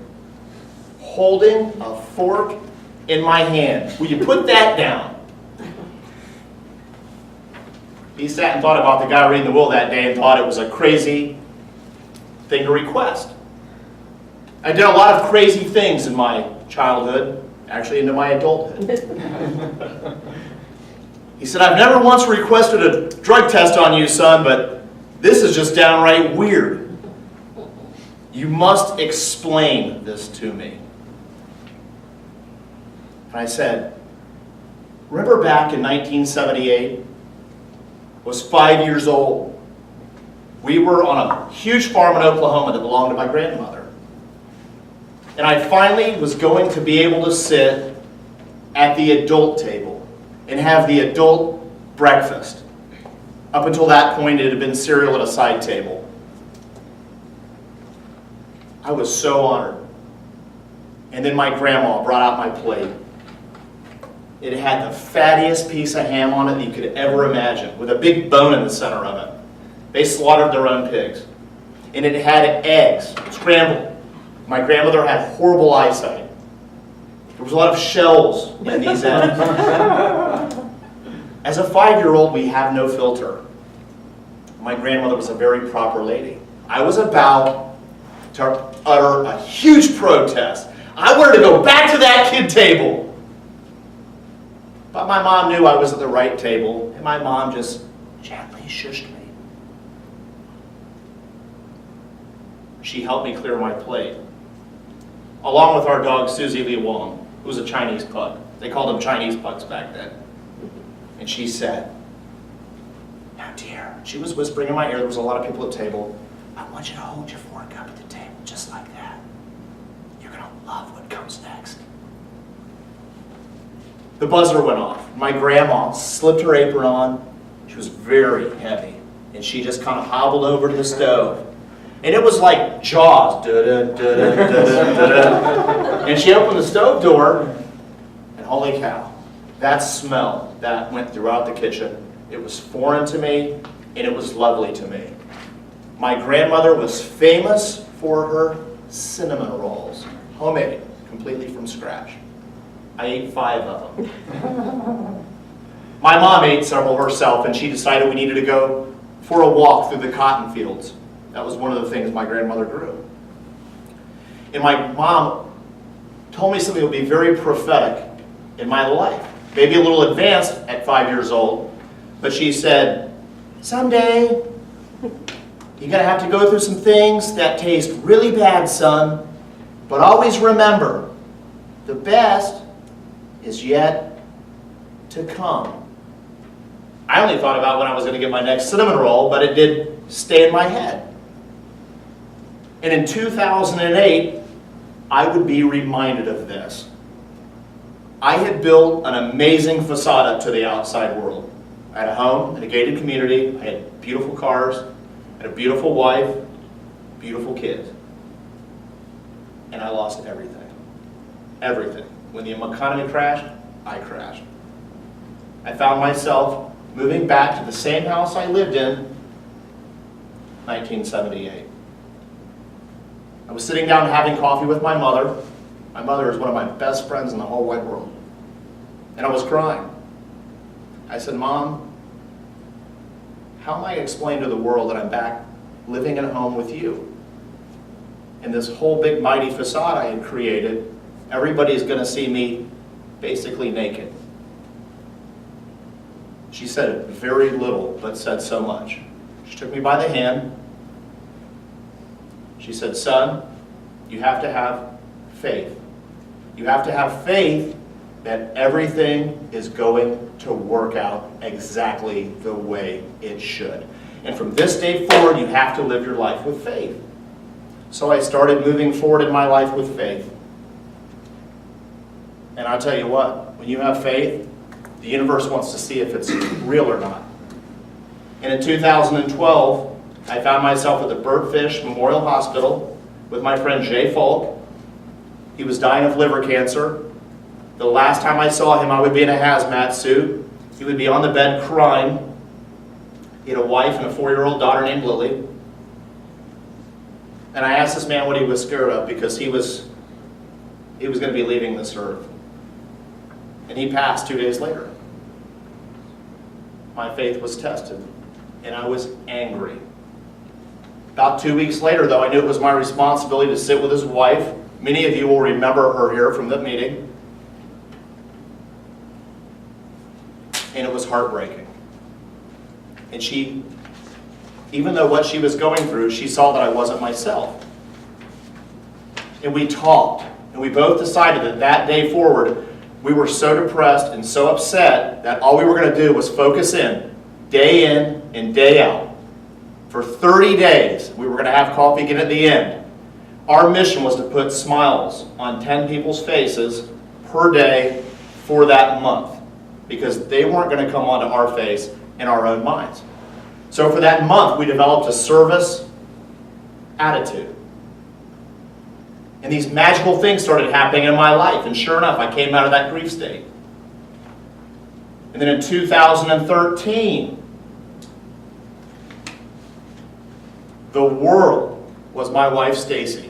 holding a fork in my hand. Will you put that down? He sat and thought about the guy reading the will that day and thought it was a crazy thing to request. I did a lot of crazy things in my childhood, actually into my adulthood. He said, I've never once requested a drug test on you, son, but this is just downright weird. You must explain this to me. And I said, remember back in 1978? I was 5 years old. We were on a huge farm in Oklahoma that belonged to my grandmother. And I finally was going to be able to sit at the adult table and have the adult breakfast. Up until that point, it had been cereal at a side table. I was so honored. And then my grandma brought out my plate. It had the fattiest piece of ham on it that you could ever imagine, with a big bone in the center of it. They slaughtered their own pigs. And it had eggs, scrambled. My grandmother had horrible eyesight. There was a lot of shells in these ends. As a 5-year-old, we have no filter. My grandmother was a very proper lady. I was about to utter a huge protest. I wanted to go back to that kid table. But my mom knew I was at the right table, and my mom just gently shushed me. She helped me clear my plate, along with our dog Susie Lee Wong, who was a Chinese pug. They called them Chinese pugs back then. And she said, now dear, she was whispering in my ear, there was a lot of people at the table, I want you to hold your fork up at the table, just like that. You're going to love what comes next. The buzzer went off. My grandma slipped her apron on. She was very heavy. And she just kind of hobbled over to the stove. And it was like Jaws. And she opened the stove door, and holy cow, that smell that went throughout the kitchen. It was foreign to me, and it was lovely to me. My grandmother was famous for her cinnamon rolls, homemade, completely from scratch. I ate 5 of them. My mom ate several herself, and she decided we needed to go for a walk through the cotton fields. That was one of the things my grandmother grew. And my mom told me something that would be very prophetic in my life. Maybe a little advanced at 5 years old, but she said, someday you're going to have to go through some things that taste really bad, son, but always remember, the best is yet to come. I only thought about when I was going to get my next cinnamon roll, but it did stay in my head. And in 2008, I would be reminded of this. I had built an amazing facade up to the outside world. I had a home in a gated community, I had beautiful cars, I had a beautiful wife, beautiful kids. And I lost everything. Everything. When the economy crashed, I crashed. I found myself moving back to the same house I lived in 1978. I was sitting down having coffee with my mother. My mother is one of my best friends in the whole wide world. And I was crying. I said, Mom, how am I going to explain to the world that I'm back living at home with you? And this whole big mighty facade I had created, everybody's going to see me basically naked. She said very little, but said so much. She took me by the hand. She said, son, you have to have faith. You have to have faith that everything is going to work out exactly the way it should. And from this day forward, you have to live your life with faith. So I started moving forward in my life with faith. And I'll tell you what, when you have faith, the universe wants to see if it's real or not. And in 2012, I found myself at the Birdfish Memorial Hospital with my friend Jay Falk. He was dying of liver cancer. The last time I saw him, I would be in a hazmat suit. He would be on the bed crying. He had a wife and a 4-year-old daughter named Lily. And I asked this man what he was scared of because he was going to be leaving this earth. And he passed 2 days later. My faith was tested, and I was angry. About 2 weeks later, though, I knew it was my responsibility to sit with his wife. Many of you will remember her here from the meeting. And it was heartbreaking. And she, even though what she was going through, she saw that I wasn't myself. And we talked, and we both decided that that day forward, we were so depressed and so upset that all we were going to do was focus in and day out. For 30 days, we were going to have coffee again at the end. Our mission was to put smiles on 10 people's faces per day for that month, because they weren't going to come onto our face in our own minds. So for that month, we developed a service attitude. And these magical things started happening in my life. And sure enough, I came out of that grief state. And then in 2013, the world was my wife, Stacy.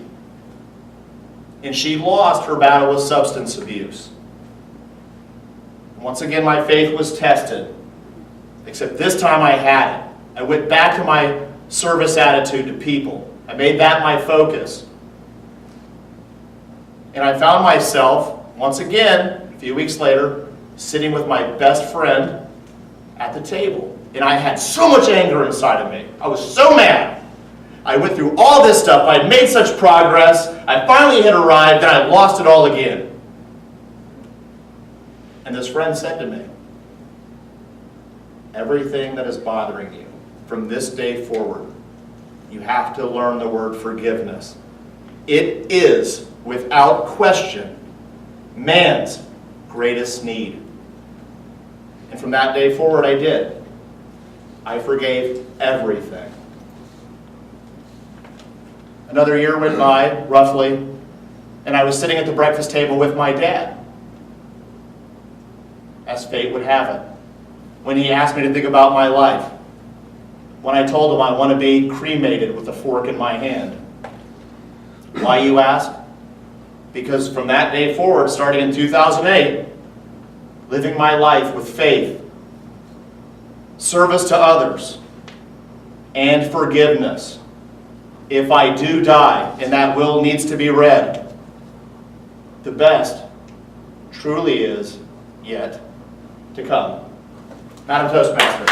And she lost her battle with substance abuse. Once again, my faith was tested. Except this time I had it. I went back to my service attitude to people. I made that my focus. And I found myself, once again, a few weeks later, sitting with my best friend at the table. And I had so much anger inside of me. I was so mad. I went through all this stuff. I had made such progress. I finally had arrived, and I lost it all again. And this friend said to me, everything that is bothering you from this day forward, you have to learn the word forgiveness. It is, without question, man's greatest need. And from that day forward, I did. I forgave everything. Another year went by, roughly, and I was sitting at the breakfast table with my dad, as fate would have it, when he asked me to think about my life. When I told him I want to be cremated with a fork in my hand. Why, you ask? Because from that day forward, starting in 2008, living my life with faith, service to others, and forgiveness. If I do die, and that will needs to be read, the best truly is yet to come. Madam Toastmaster.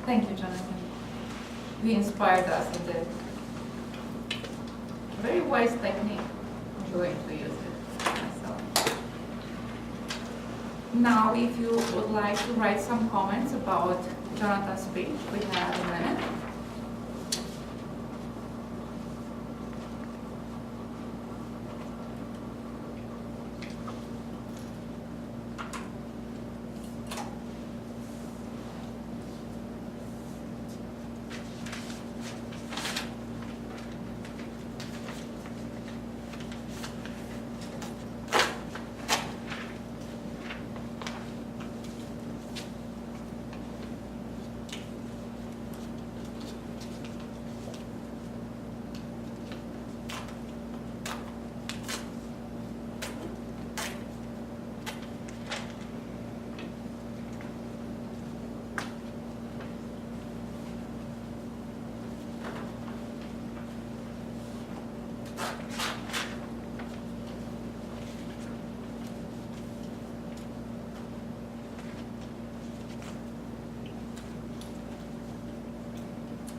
Thank you, Jonathan. You inspired us with a very wise technique. I'm going to use it myself. Now, if you would like to write some comments about Jonathan's speech, we have a minute.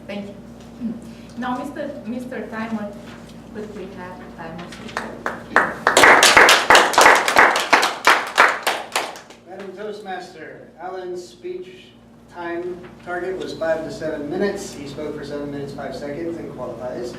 Thank you. Now, Mr. Timer, could we have the timer speaker? Madam Toastmaster, Alan's speech time target was 5 to 7 minutes. He spoke for 7 minutes, 5 seconds and qualifies.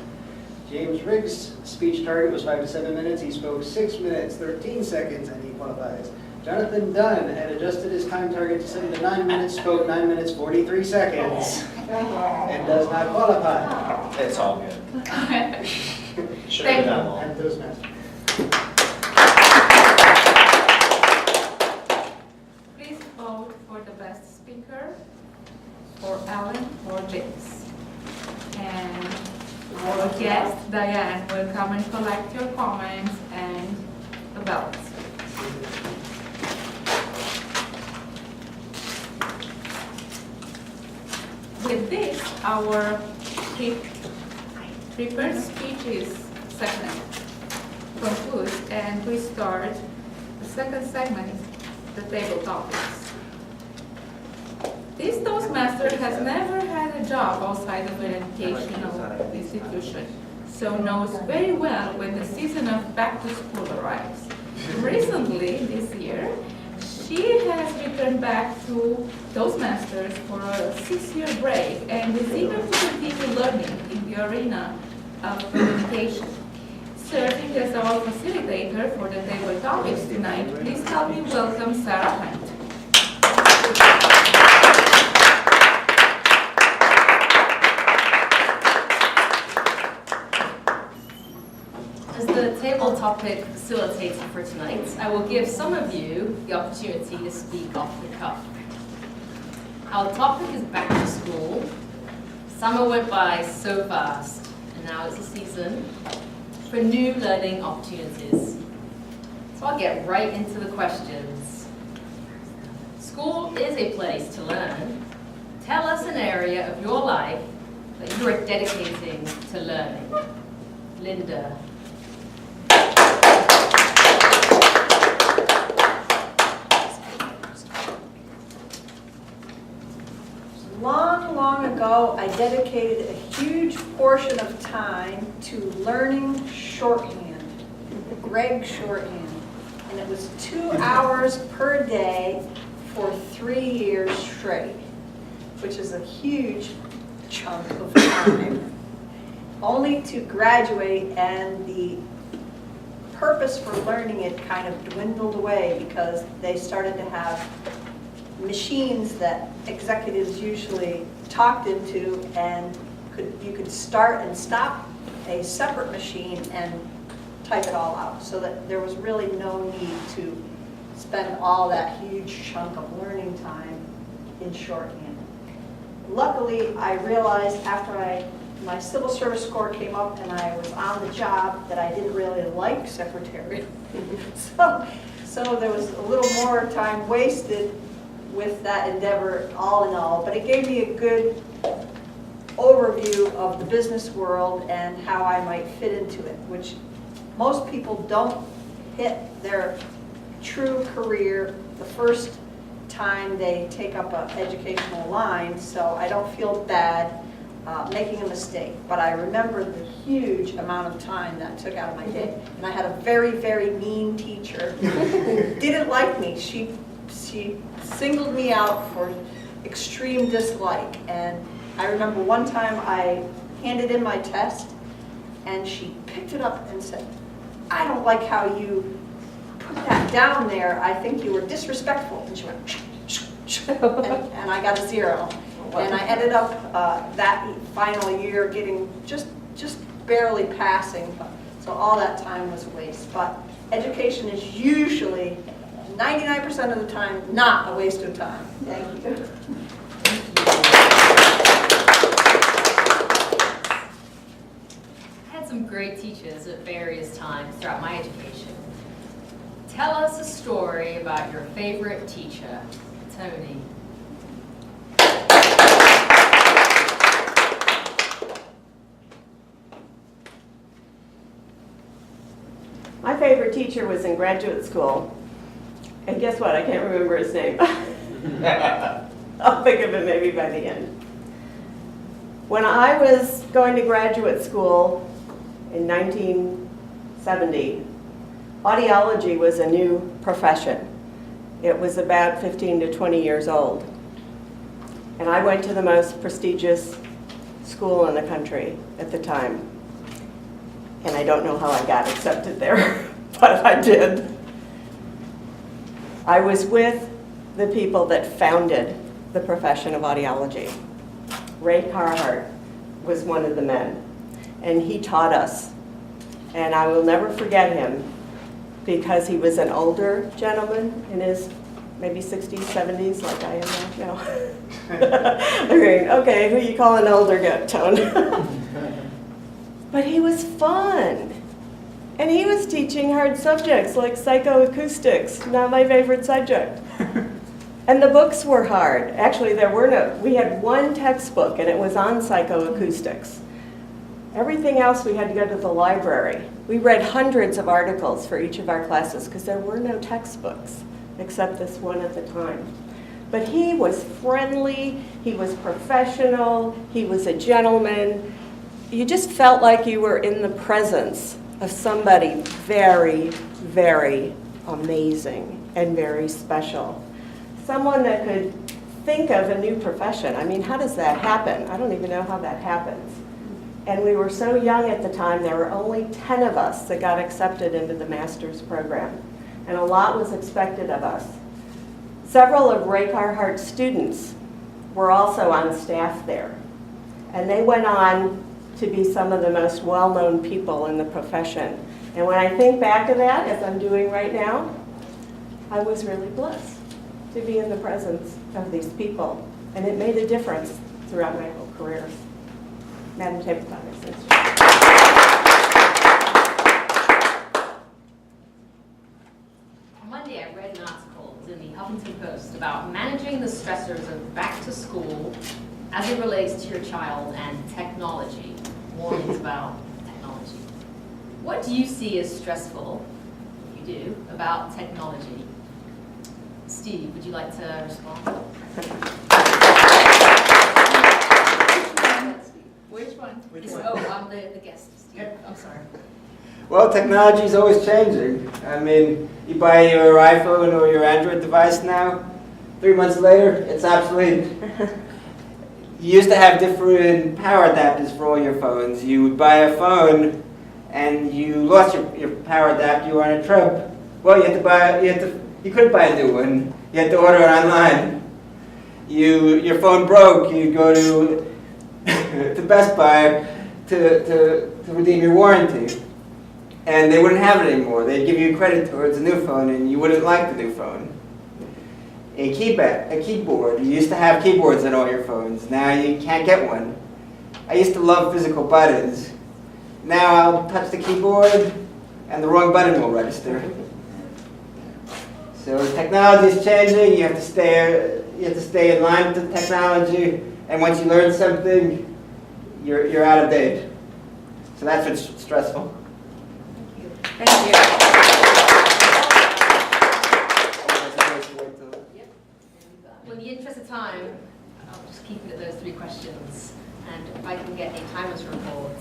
James Riggs' speech target was 5 to 7 minutes. He spoke 6 minutes, 13 seconds, and he qualifies. Jonathan Dunn had adjusted his time target to 7 to 9 minutes, spoke 9 minutes, 43 seconds, and does not qualify. It's all good. Should have been that long. Madam Toastmaster. Diane will come and collect your comments and the ballots. With this, our prepared speeches segment concludes, and we start the second segment, the table topics. This Toastmaster has never had a job outside of an educational institution, so knows very well when the season of back to school arrives. Recently, this year, she has returned back to Toastmasters for a 6-year break and is eager to continue learning in the arena of communication. Serving as our facilitator for the table topics tonight, please help me welcome Sarah Hunt. As the table topic facilitator for tonight, I will give some of you the opportunity to speak off the cuff. Our topic is back to school. Summer went by so fast, and now it's a season for new learning opportunities. So I'll get right into the questions. School is a place to learn. Tell us an area of your life that you are dedicating to learning. Linda. Long ago, I dedicated a huge portion of time to learning shorthand, Greg shorthand. And it was 2 hours per day for 3 years straight, which is a huge chunk of time, only to graduate, and the purpose for learning it kind of dwindled away because they started to have machines that executives usually talked into, and you could start and stop a separate machine and type it all out, so that there was really no need to spend all that huge chunk of learning time in shorthand. Luckily, I realized after my civil service score came up and I was on the job that I didn't really like secretary. So there was a little more time wasted with that endeavor all in all, but it gave me a good overview of the business world and how I might fit into it, which most people don't hit their true career the first time they take up an educational line, so I don't feel bad making a mistake, but I remember the huge amount of time that took out of my day. And I had a very, very mean teacher who didn't like me. She singled me out for extreme dislike, and I remember one time I handed in my test and she picked it up and said, "I don't like how you put that down there. I think you were disrespectful." And she went, and I got a 0. And I ended up that final year getting just barely passing. So all that time was a waste. But education is usually 99% of the time not a waste of time. Thank you. I had some great teachers at various times throughout my education. Tell us a story about your favorite teacher, Toni. My favorite teacher was in graduate school, and guess what? I can't remember his name. I'll think of it maybe by the end. When I was going to graduate school in 1970, audiology was a new profession. It was about 15 to 20 years old. And I went to the most prestigious school in the country at the time. And I don't know how I got accepted there, but I did. I was with the people that founded the profession of audiology. Ray Carhart was one of the men, and he taught us. And I will never forget him because he was an older gentleman in his maybe 60s, 70s, like I am now. I mean, okay, who you calling older, Tone? But he was fun. And he was teaching hard subjects like psychoacoustics, not my favorite subject. And the books were hard. Actually, we had one textbook and it was on psychoacoustics. Everything else we had to go to the library. We read hundreds of articles for each of our classes because there were no textbooks except this one at the time. But he was friendly, he was professional, he was a gentleman. You just felt like you were in the presence of somebody very, very amazing and very special. Someone that could think of a new profession. I mean, how does that happen? I don't even know how that happens. And we were so young at the time, there were only 10 of us that got accepted into the master's program. And a lot was expected of us. Several of Ray Carhart's students were also on staff there. And they went on to be some of the most well-known people in the profession. And when I think back to that, as I'm doing right now, I was really blessed to be in the presence of these people. And it made a difference throughout my whole career. Madam Table Topics. On Monday, I read an article in the Huffington Post about managing the stressors of back to school as it relates to your child and technology. Warnings about technology. What do you see as stressful, if you do, about technology? Steve, would you like to respond? Which one? Oh, I'm the guest, Steve. I'm sorry. Well, technology is always changing. I mean, you buy your iPhone or your Android device now, 3 months later, it's obsolete. You used to have different power adapters for all your phones. You would buy a phone and you lost your power adapter, you were on a trip. Well, you couldn't buy a new one. You had to order it online. Your phone broke, you'd go to Best Buy to redeem your warranty. And they wouldn't have it anymore. They'd give you credit towards a new phone and you wouldn't like the new phone. A keyboard. You used to have keyboards on all your phones. Now you can't get one. I used to love physical buttons. Now I'll touch the keyboard and the wrong button will register. So technology is changing. You have to stay in line with the technology. And once you learn something, you're out of date. So that's what's stressful. Thank you. In the interest of time, I'll just keep it at those 3 questions. And if I can get a timer's report.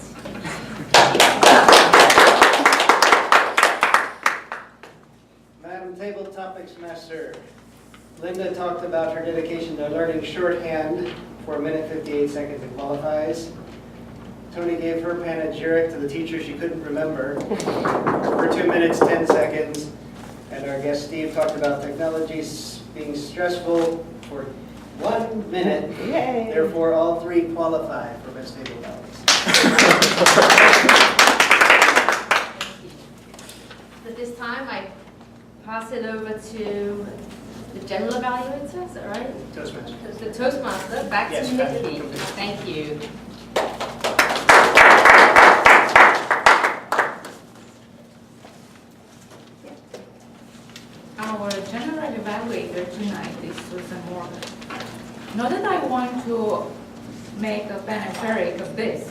Madam Table Topics Master, Linda talked about her dedication to learning shorthand for 1 minute 58 seconds and qualifies. Toni gave her panegyric to the teacher she couldn't remember for 2 minutes 10 seconds. And our guest Steve talked about technology being stressful for 1 minute. Yay. Therefore, all 3 qualify for Best Table Topics. At this time, I pass it over to the general evaluator, is that right? Toastmaster. The Toastmaster, back Yes, to back to Nikki. you. Thank you. Our general evaluator tonight is Susan Morgan. Not that I want to make a panegyric of this,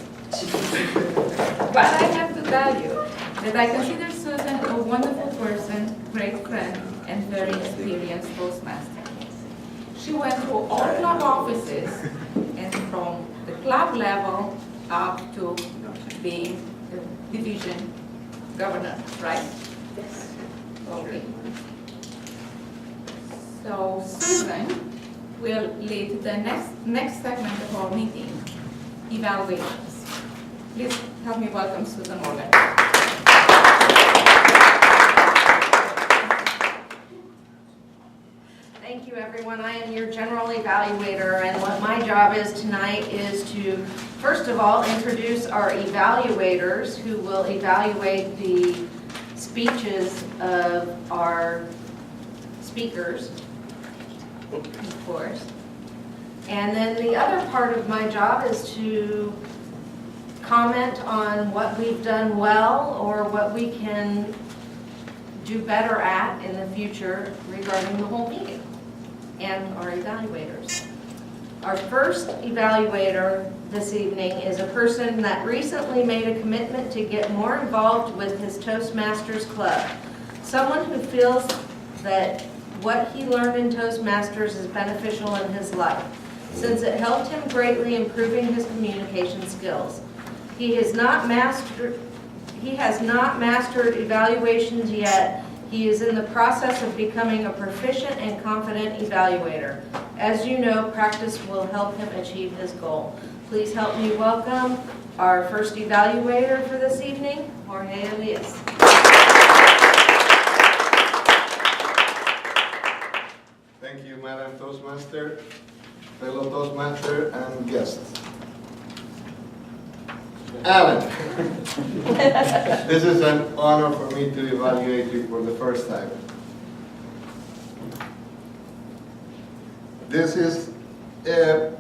but I have to tell you that I consider Susan a wonderful person, great friend, and very experienced Toastmaster. She went through all club offices and from the club level up to being the division governor, right? Yes. Okay. So Susan will lead the next segment of our meeting, evaluations. Please help me welcome Susan Morgan. Thank you, everyone. I am your general evaluator, and what my job is tonight is to, first of all, introduce our evaluators who will evaluate the speeches of our speakers, of course. And then the other part of my job is to comment on what we've done well or what we can do better at in the future regarding the whole meeting and our evaluators. Our first evaluator this evening is a person that recently made a commitment to get more involved with his Toastmasters Club. Someone who feels that what he learned in Toastmasters is beneficial in his life, since it helped him greatly improving his communication skills. He has not mastered evaluations yet. He is in the process of becoming a proficient and confident evaluator. As you know, practice will help him achieve his goal. Please help me welcome our first evaluator for this evening, Jorge Elias. Thank you, Madam Toastmaster, fellow Toastmaster, and guests. Alan, this is an honor for me to evaluate you for the first time. This is a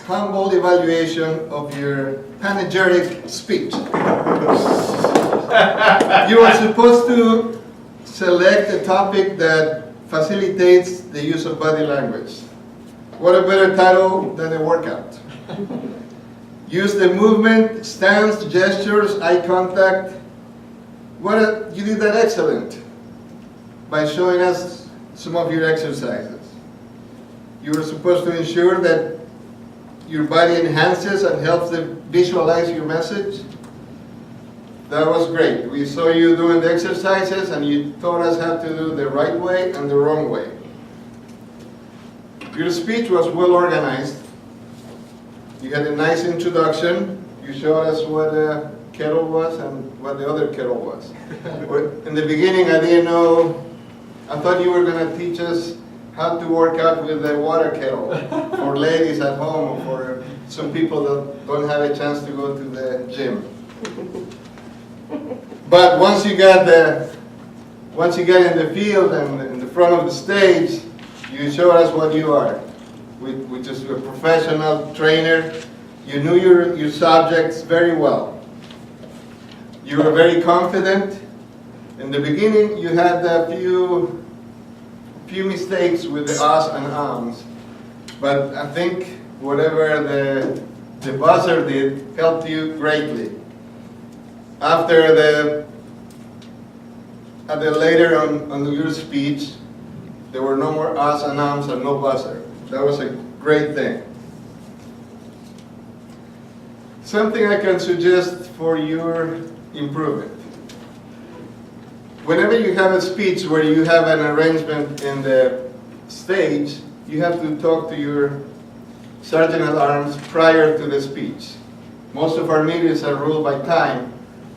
humble evaluation of your panegyric speech. You are supposed to select a topic that facilitates the use of body language. What a better title than a workout. Use the movement, stance, gestures, eye contact. You did that excellent by showing us some of your exercises. You were supposed to ensure that your body enhances and helps them visualize your message. That was great. We saw you doing the exercises and you taught us how to do the right way and the wrong way. Your speech was well organized. You had a nice introduction. You showed us what a kettle was and what the other kettle was. In the beginning, I didn't know. I thought you were going to teach us how to work out with a water kettle for ladies at home or for some people that don't have a chance to go to the gym. But once you get in the field and in the front of the stage, you showed us what you are, which is a professional trainer. You knew your subjects very well. You were very confident. In the beginning, you had a few mistakes with the ahs and ums, but I think whatever the buzzer did helped you greatly. After later on your speech, there were no more ahs and ums and no buzzer. That was a great thing. Something I can suggest for your improvement. Whenever you have a speech where you have an arrangement in the stage, you have to talk to your sergeant at arms prior to the speech. Most of our meetings are ruled by time,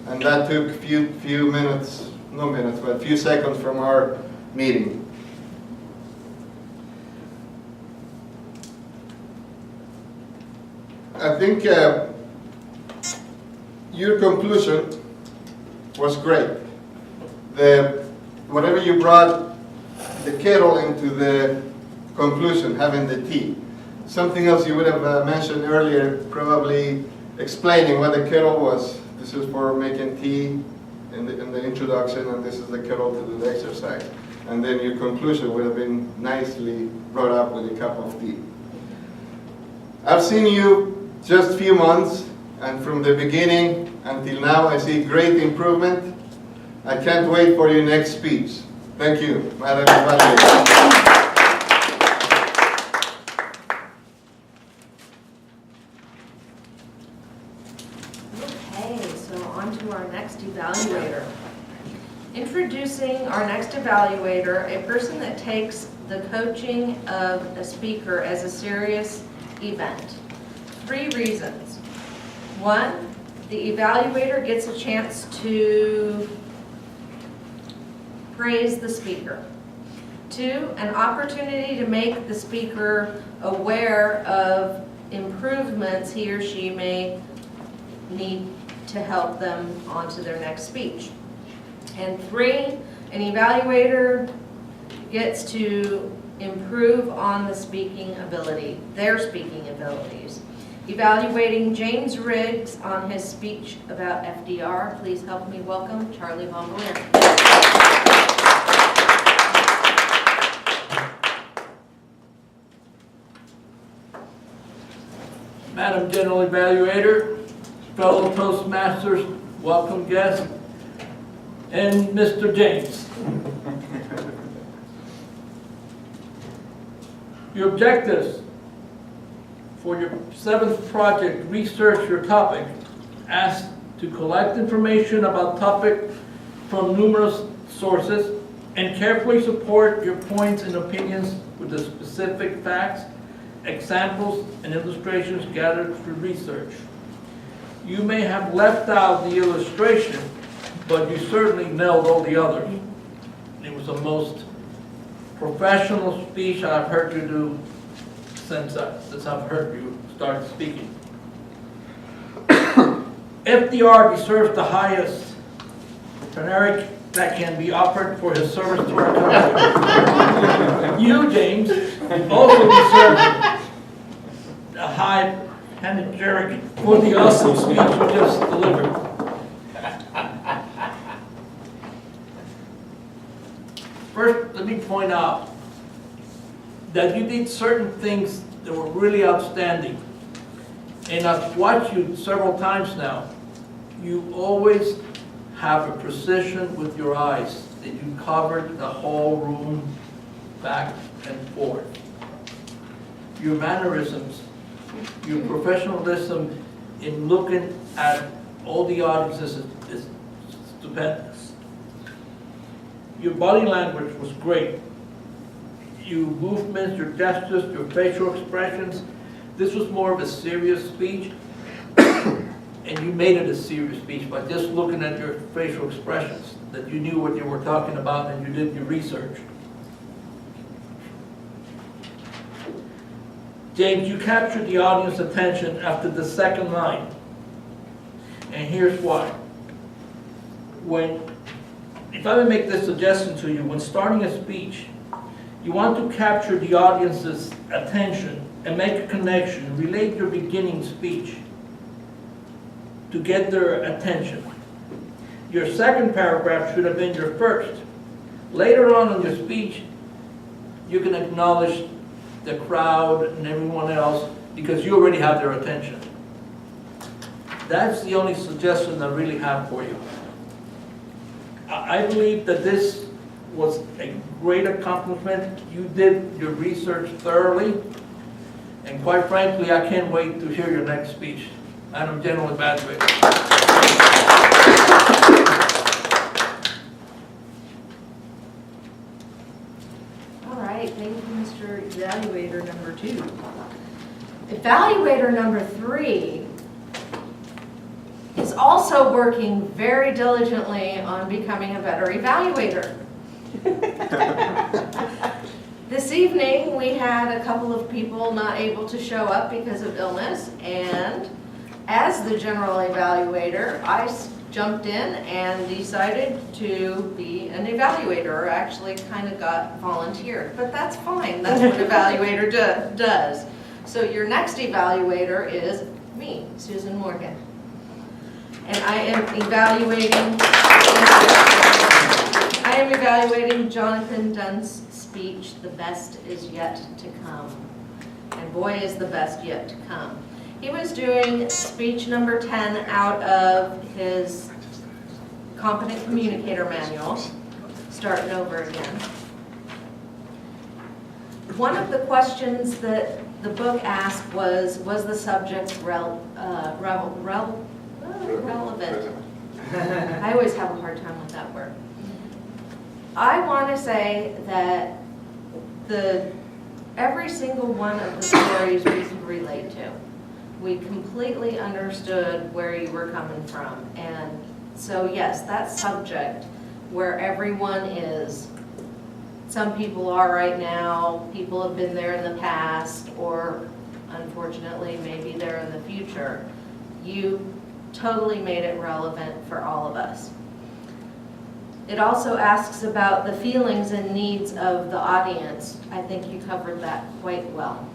and that took a few seconds from our meeting. I think your conclusion was great. Whatever you brought the kettle into the conclusion, having the tea. Something else you would have mentioned earlier, probably explaining what the kettle was. This is for making tea in the introduction, and this is the kettle to do the exercise. And then your conclusion would have been nicely brought up with a cup of tea. I've seen you just a few months, and from the beginning until now, I see great improvement. I can't wait for your next speech. Thank you, Madam Evaluator. Okay, so on to our next evaluator. Introducing our next evaluator, a person that takes the coaching of a speaker as a serious event. 3 reasons. 1, the evaluator gets a chance to praise the speaker. 2, an opportunity to make the speaker aware of improvements he or she may need to help them onto their next speech. And 3, an evaluator gets to improve on the speaking ability, their speaking abilities. evaluating James Riggs on his speech about F.D.R. Please help me welcome Charlie Von Glenn. Madam General Evaluator, fellow Toastmasters, welcome guests, and Mr. James. Your objectives for your 7th project, research your topic, ask to collect information about topic from numerous sources and carefully support your points and opinions with the specific facts, examples, and illustrations gathered through research. You may have left out the illustration, but you certainly nailed all the others. It was the most professional speech I've heard you do since I've heard you start speaking. F.D.R. deserves the highest generic that can be offered for his service to our country. You, James, also deserve a high panegyric for the awesome speech you just delivered. First, let me point out that you did certain things that were really outstanding. And I've watched you several times now. You always have a precision with your eyes, that you covered the whole room back and forth. Your mannerisms, your professionalism in looking at all the audiences is stupendous. Your body language was great. Your movements, your gestures, your facial expressions. This was more of a serious speech, and you made it a serious speech by just looking at your facial expressions, that you knew what you were talking about and you did your research. James, you captured the audience attention after the second line, and here's why. If I may make this suggestion to you, when starting a speech, you want to capture the audience's attention and make a connection, relate your beginning speech to get their attention. Your second paragraph should have been your first. Later on in your speech, you can acknowledge the crowd and everyone else because you already have their attention. That's the only suggestion I really have for you. I believe that this was a great accomplishment. You did your research thoroughly, and quite frankly, I can't wait to hear your next speech. Madam General Evaluator. All right, thank you, Mr. Evaluator number 2. Evaluator number 3 is also working very diligently on becoming a better evaluator. This evening, we had a couple of people not able to show up because of illness, and as the general evaluator, I jumped in and decided to be an evaluator, or actually kind of got volunteered, but that's fine. That's what evaluator does. So your next evaluator is me, Susan Morgan. And I am evaluating Jonathan Dunn's speech, The Best Is Yet to Come. And boy, is the best yet to come. He was doing speech number 10 out of his Competent Communicator Manual, starting over again. One of the questions that the book asked was the subject relevant? I always have a hard time with that word. I want to say that every single one of the stories we could relate to. We completely understood where you were coming from. And so yes, that subject where everyone is, some people are right now, people have been there in the past, or unfortunately maybe they're in the future. You totally made it relevant for all of us. It also asks about the feelings and needs of the audience. I think you covered that quite well.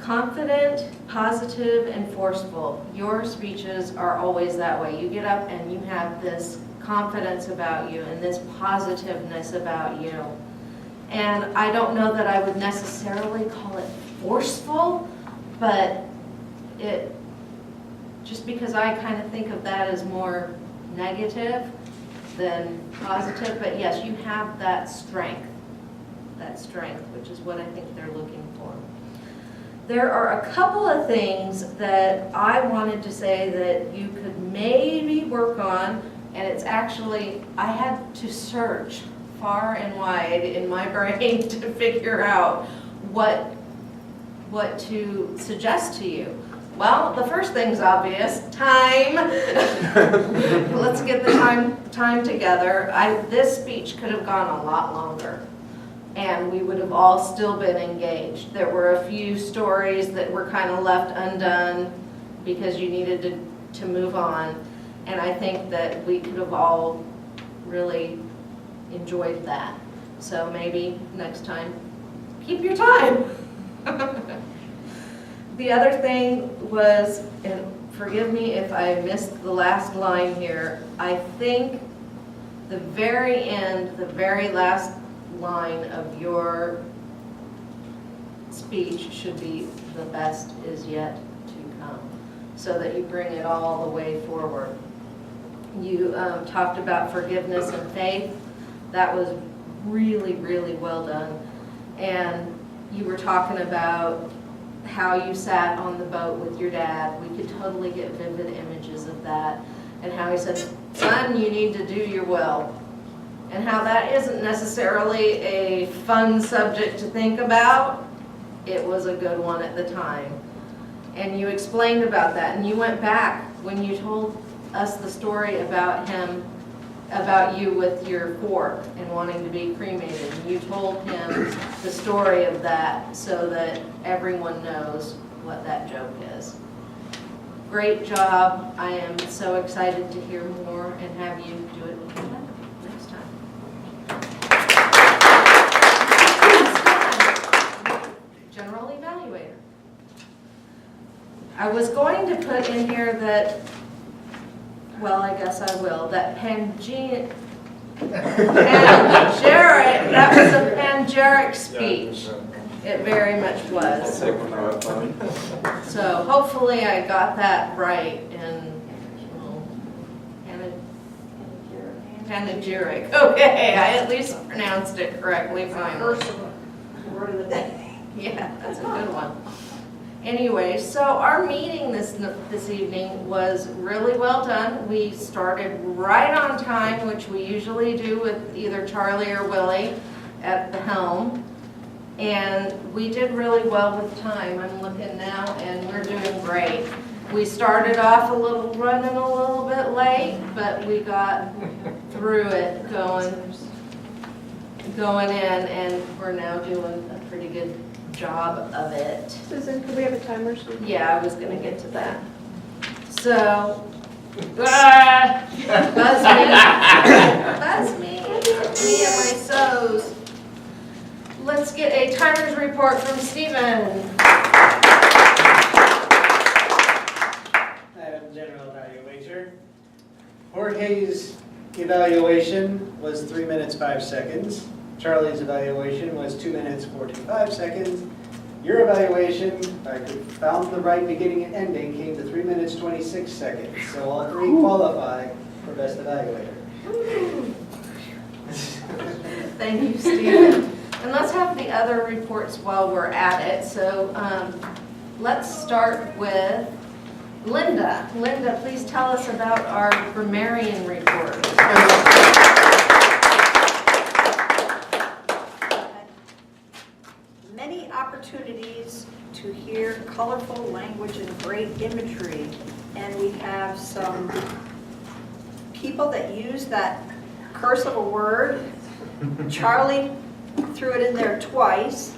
confident, positive, and forceful. Your speeches are always that way. You get up and you have this confidence about you and this positiveness about you. And I don't know that I would necessarily call it forceful, but it, just because I kind of think of that as more negative than positive, but yes, you have that strength, which is what I think they're looking for. There are a couple of things that I wanted to say that you could maybe work on, and it's actually, I had to search far and wide in my brain to figure out what to suggest to you. Well, the first thing's obvious, time. Let's get the time together. This speech could have gone a lot longer, and we would have all still been engaged. There were a few stories that were kind of left undone because you needed to move on, and I think that we could have all really enjoyed that. So maybe next time, keep your time. The other thing was, and forgive me if I missed the last line here, I think the very end, the very last line of your speech should be the best is yet to come, so that you bring it all the way forward. You talked about forgiveness and faith. That was really, really well done. And you were talking about how you sat on the boat with your dad. We could totally get vivid images of that. And how he said, son, you need to do your will. And how that isn't necessarily a fun subject to think about. It was a good one at the time. And you explained about that. And you went back when you told us the story about him, about you with your fork and wanting to be cremated. And you told him the story of that so that everyone knows what that joke is. Great job. I am so excited to hear more and have you do it again next time. General Evaluator. I was going to put in here that, well, I guess I will, that panegyric, that was a panegyric speech. It very much was. So hopefully I got that right in panegyric. Okay, I at least pronounced it correctly finally. First word of the day. Yeah, that's a good one. Anyway, so our meeting this evening was really well done. We started right on time, which we usually do with either Charlie or Willie at the helm. And we did really well with time. I'm looking now, and we're doing great. We started off running a little bit late, but we got through it going in, and we're now doing a pretty good job of it. Susan, could we have a timer? Yeah, I was going to get to that. So, buzz me and my so's. Let's get a timer's report from Stephen. Madam General Evaluator, Jorge's evaluation was 3 minutes 5 seconds. Charlie's evaluation was 2 minutes 45 seconds. Your evaluation, if I could found the right beginning and ending, came to 3 minutes 26 seconds. So all three qualify for Best Evaluator. Thank you, Stephen. And let's have the other reports while we're at it. So let's start with Linda. Linda, please tell us about our grammarian report. Many opportunities to hear colorful language and great imagery, and we have some people that use that curse of a word. Charlie threw it in there twice.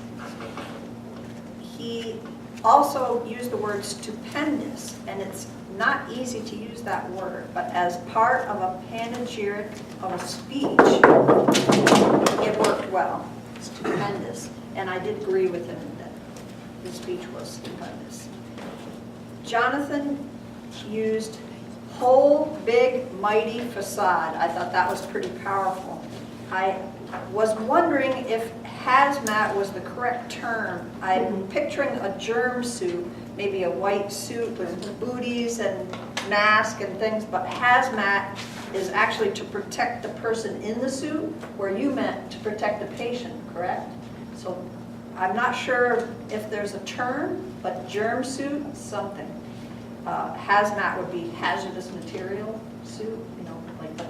He also used the word stupendous, and it's not easy to use that word, but as part of a panegyric of a speech, it worked well. Stupendous. And I did agree with him that his speech was on this. Jonathan used whole, big, mighty facade. I thought that was pretty powerful. I was wondering if hazmat was the correct term. I'm picturing a germ suit, maybe a white suit with booties and mask and things, but hazmat is actually to protect the person in the suit, where you meant to protect the patient, correct? So I'm not sure if there's a term, but germ suit, something. Hazmat would be hazardous material suit, you know, like the...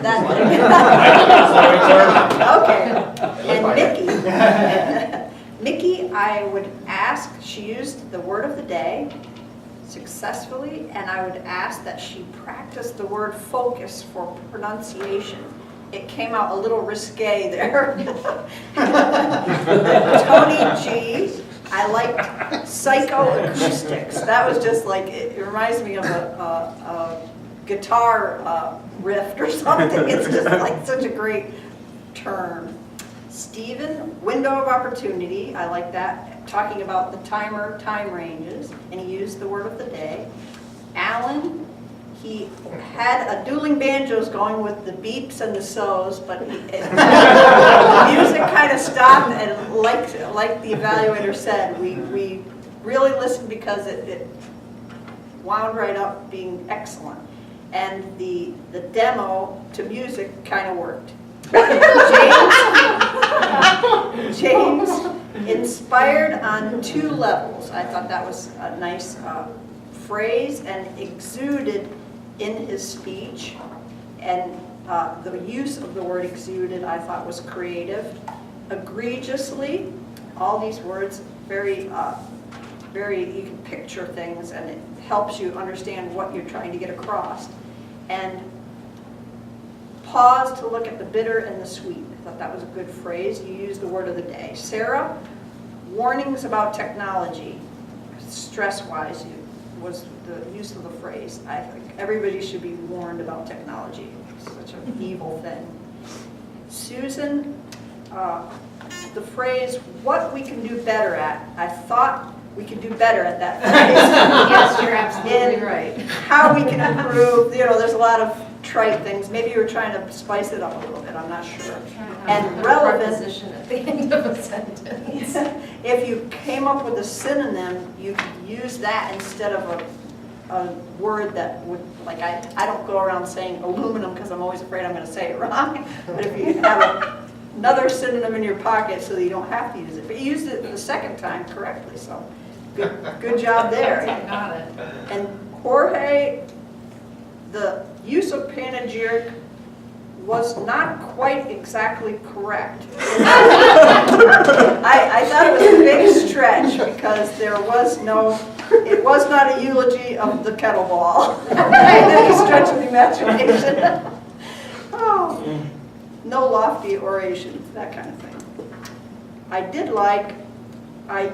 That thing. Okay. And Mickey, I would ask, she used the word of the day successfully, and I would ask that she practice the word focus for pronunciation. It came out a little risque there. Toni G, I liked psychoacoustics. That was just like, it reminds me of a guitar riff or something. It's just like such a great term. Stephen, window of opportunity. I like that. Talking about the timer, time ranges, and he used the word of the day. Alan, he had a dueling banjos going with the beeps and the so's, but the music kind of stopped, and like the evaluator said, we really listened because it wound right up being excellent. And the demo to music kind of worked. James, inspired on 2 levels. I thought that was a nice phrase, and exuded in his speech. And the use of the word exuded I thought was creative. Egregiously, all these words, very, you can picture things, and it helps you understand what you're trying to get across. And pause to look at the bitter and the sweet. I thought that was a good phrase. You used the word of the day. Sarah, warnings about technology, stress-wise, was the use of the phrase. I think everybody should be warned about technology. It's such an evil thing. Susan, the phrase, what we can do better at. I thought we could do better at that phrase. Yes, you're absolutely right. How we can improve, you know, there's a lot of trite things. Maybe you were trying to spice it up a little bit, I'm not sure. And relevant, Preposition at the end of a sentence. if you came up with a synonym, you could use that instead of a word that would, like I don't go around saying aluminum because I'm always afraid I'm going to say it wrong. But if you have another synonym in your pocket so that you don't have to use it. But you used it the second time correctly, so good job there. Got it. And Jorge, the use of panegyric was not quite exactly correct. I thought it was a big stretch because it was not a eulogy of the kettlebell. Any stretch of the imagination. Oh, no lofty oration, that kind of thing. I did like, I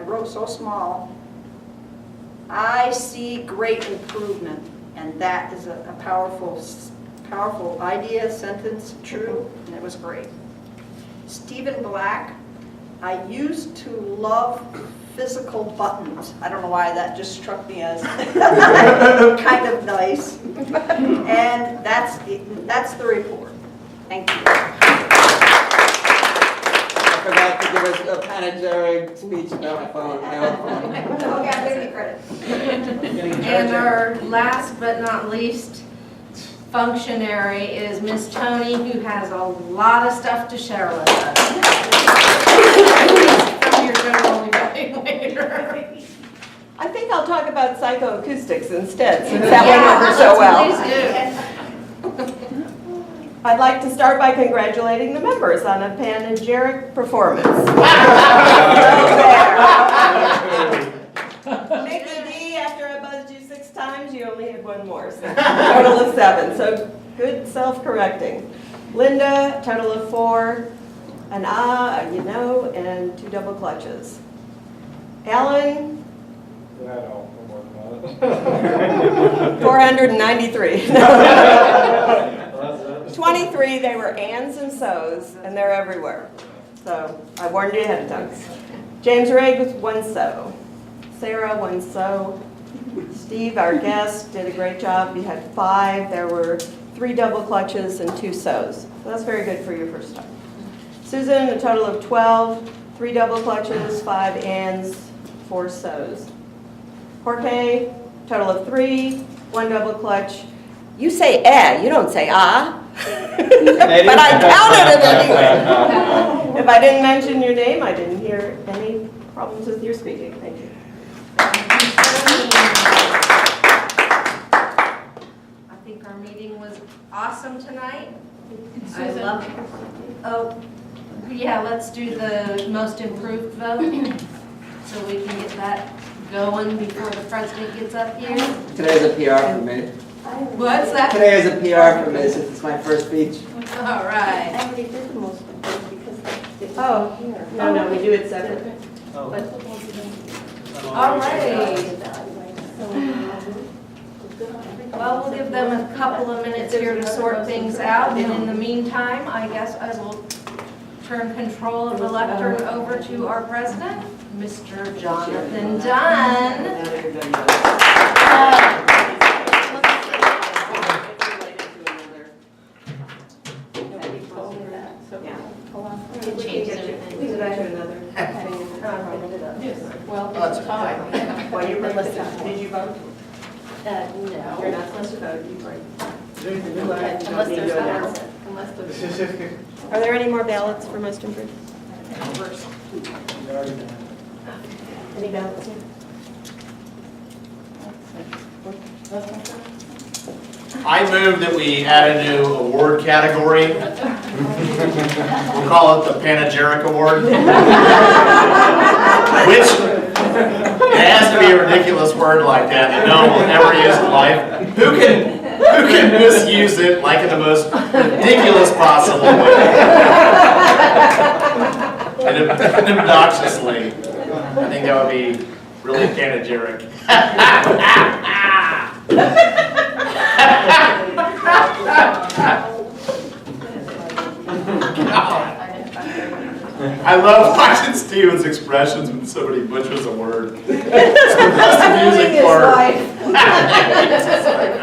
wrote so small, I see great improvement, and that is a powerful idea, sentence, true, and it was great. Stephen Black, I used to love physical buttons. I don't know why that just struck me as kind of nice. And that's the report. Thank you. I forgot to give us a panegyric speech about my phone. Okay, I'm giving you credit. And our last but not least functionary is Miss Toni, who has a lot of stuff to share with us. From your general evaluator. I think I'll talk about psychoacoustics instead, since that went over so well. Please do. I'd like to start by congratulating the members on a panegyric performance. Mickey D, after I buzzed you 6 times, you only had 1 more, so total of 7. So good self-correcting. Linda, total of 4, an you know, and 2 double clutches. Alan, 493. 23, they were ands and so's, and they're everywhere. So I warned you ahead of time. James Rigg with 1 so. Sarah, 1 so. Steve, our guest, did a great job. You had 5. There were 3 double clutches and 2 so's. So that's very good for your first time. Susan, a total of 12, 3 double clutches, 5 ands, 4 so's. Jorge, total of 3, 1 double clutch. You say you don't say ah. But I counted it anyway. If I didn't mention your name, I didn't hear any problems with your speaking. Thank you. I think our meeting was awesome tonight. I love it. Oh, yeah, let's do the most improved vote so we can get that going before the president gets up here. Today's a PR for me. What's that? Today is a PR for me since it's my first speech. All right. I already did the most because it's Oh, here. no, we do it separate. All right. Well, we'll give them a couple of minutes here to sort things out, and in the meantime, I guess I will turn control of the lectern over to our president, Mr. Jonathan Dunn. Well, that's it's fine. Well, you were Did you vote? No. You're not supposed to vote. You vote. Unless there's ballots. Unless there's. Are there any more ballots for most improved? Any ballots here? I move that we add a new award category. We'll call it the Panegyric Award. Which, it has to be a ridiculous word like that that no one will ever use in life. Who can misuse it like in the most ridiculous possible way? And obnoxiously. I think that would be really panegyric. I love watching Steven's expressions when somebody butchers a word. It's the most amusing part. It's just like,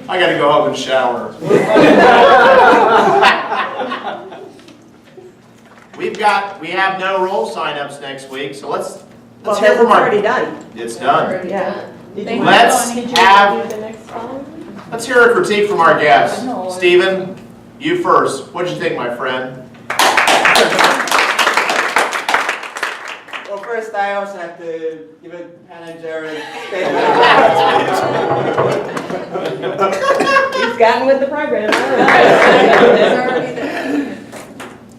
I gotta go home and shower. We have no roll sign-ups next week, so let's hear from our. Already done. It's done. Yeah. Let's hear a critique from our guests. Steven, you first. What'd you think, my friend? Well, first I also have to give a panegyric statement. He's gotten with the program.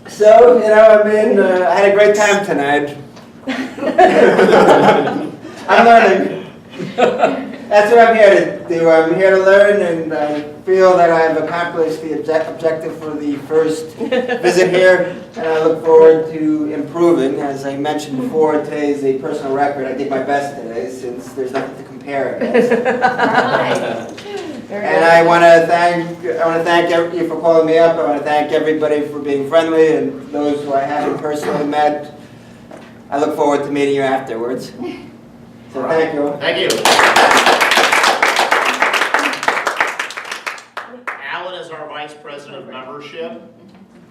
So, I had a great time tonight. I'm learning. That's what I'm here to do. I'm here to learn, and I feel that I've accomplished the objective for the first visit here, and I look forward to improving. As I mentioned before, today is a personal record. I did my best today since there's nothing to compare against. And I want to thank you for calling me up. I want to thank everybody for being friendly, and those who I haven't personally met. I look forward to meeting you afterwards. So thank you. Thank you. Alan is our Vice President of Membership.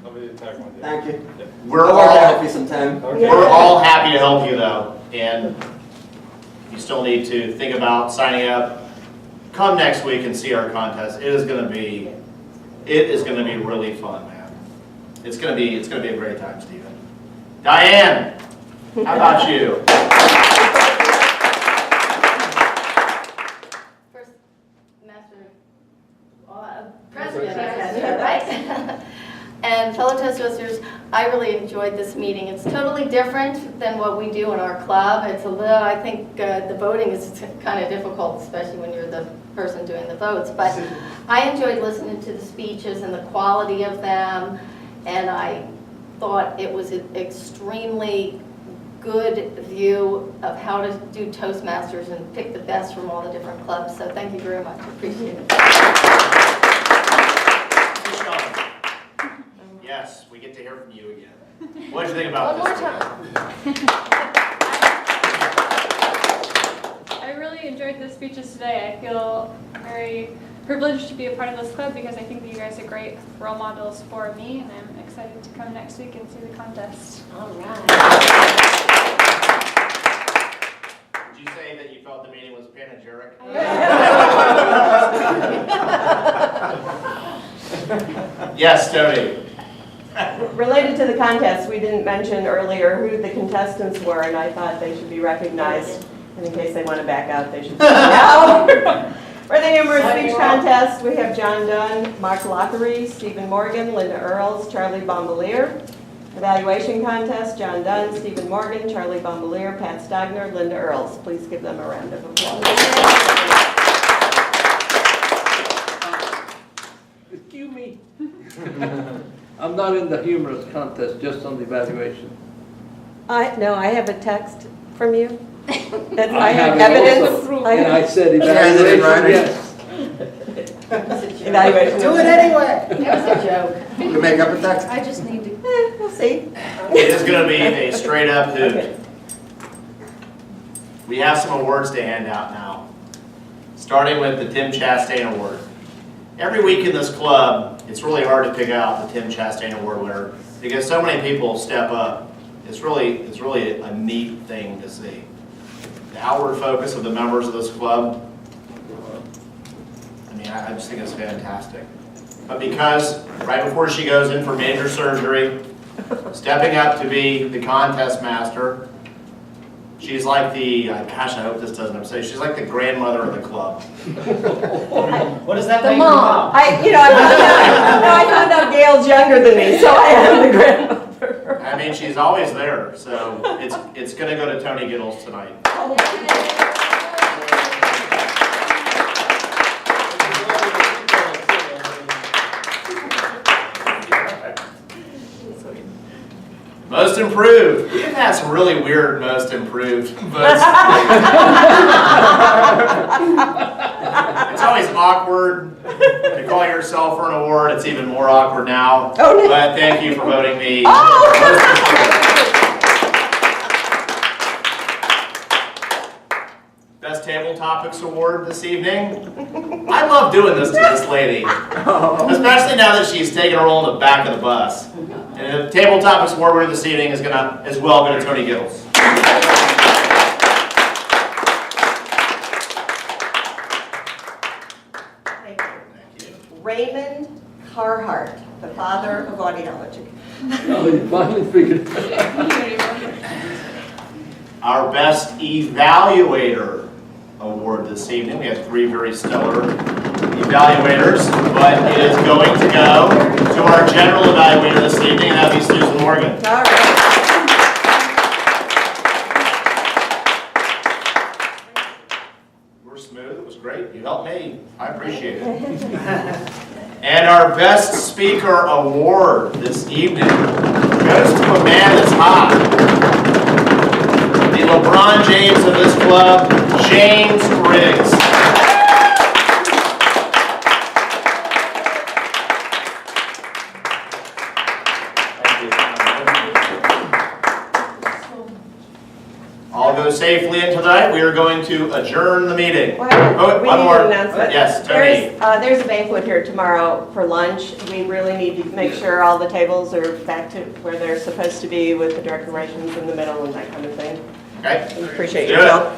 Thank you. We're I'll all help you sometime. We're all happy to help you though, and you still need to think about signing up. Come next week and see our contest. It is going to be really fun, man. It's going to be a great time, Stephen. Diane, how about you? First, President, right? And fellow Toastmasters, I really enjoyed this meeting. It's totally different than what we do in our club. It's a little, I think the voting is kind of difficult, especially when you're the person doing the votes. But I enjoyed listening to the speeches and the quality of them, and I thought it was an extremely good view of how to do Toastmasters and pick the best from all the different clubs. So thank you very much. I appreciate it. Yes. Yes, we get to hear from you again. What did you think about One this? more I really enjoyed the speeches today. I feel very privileged to be a part of this club because I think that you guys are great role models for me, and I'm excited to come next week and see the contest. All right. Did you say that you felt the meeting was panegyric? Yes, Toni. Related to the contest, we didn't mention earlier who the contestants were, and I thought they should be recognized. And in case they want to back out, they should say now. For the humorous speech contest, we have John Dunn, Mark Lockery, Stephen Morgan, Linda Earls, Charlie Bombalier. Evaluation contest, John Dunn, Stephen Morgan, Charlie Bombalier, Pat Stagner, Linda Earls. Please give them a round of applause. Excuse me. I'm not in the humorous contest, just on the evaluation. No, I have a text from you. That I have it evidence. also. And I said President evaluation, Ryder. yes. Evaluation. Do it anyway. That was a joke. You make up a text. I just need to. We'll see. It is going to be a straight up hoot. Okay. We have some awards to hand out now, starting with the Tim Chastain Award. Every week in this club, it's really hard to pick out the Tim Chastain Award winner because so many people step up. It's really a neat thing to see. The outward focus of the members of this club, I mean, I just think it's fantastic. But because right before she goes in for major surgery, stepping up to be the contest master, she's like the, gosh, I hope this doesn't upset you, she's like the grandmother of the club. What does that The make mom. I found out Gail's younger than me, so I am the grandmother. I mean, she's always there, so it's going to go to Toni Gittles tonight. Most improved. We've had some really weird most improved, but it's always awkward to call yourself for an award. It's even more awkward now. Oh, no. But thank you for voting me. Oh. Most improved. Best Table Topics Award this evening. I love doing this to this lady, especially now that she's taking a role in the back of the bus. And the Table Topics Award winner this evening is gonna, as well, go to Toni Gittles. Thank you. Raymond Carhart, the father of audiology. Oh, you finally figured it out. Our Best Evaluator Award this evening. We have 3 very stellar evaluators, but it is going to go to our general evaluator this evening, and that'll be Susan Morgan. All right. You were smooth. It was great. You helped me. I appreciate it. And our Best Speaker Award this evening goes to a man that's hot. The LeBron James of this club, James Riggs. All go safely in tonight. We are going to adjourn the meeting. Well, Oh, we one need more. an announcement. Yes, Toni. There's a banquet here tomorrow for lunch. We really need to make sure all the tables are back to where they're supposed to be with the decorations in the middle and that kind of thing. Okay. Appreciate Do your it. help.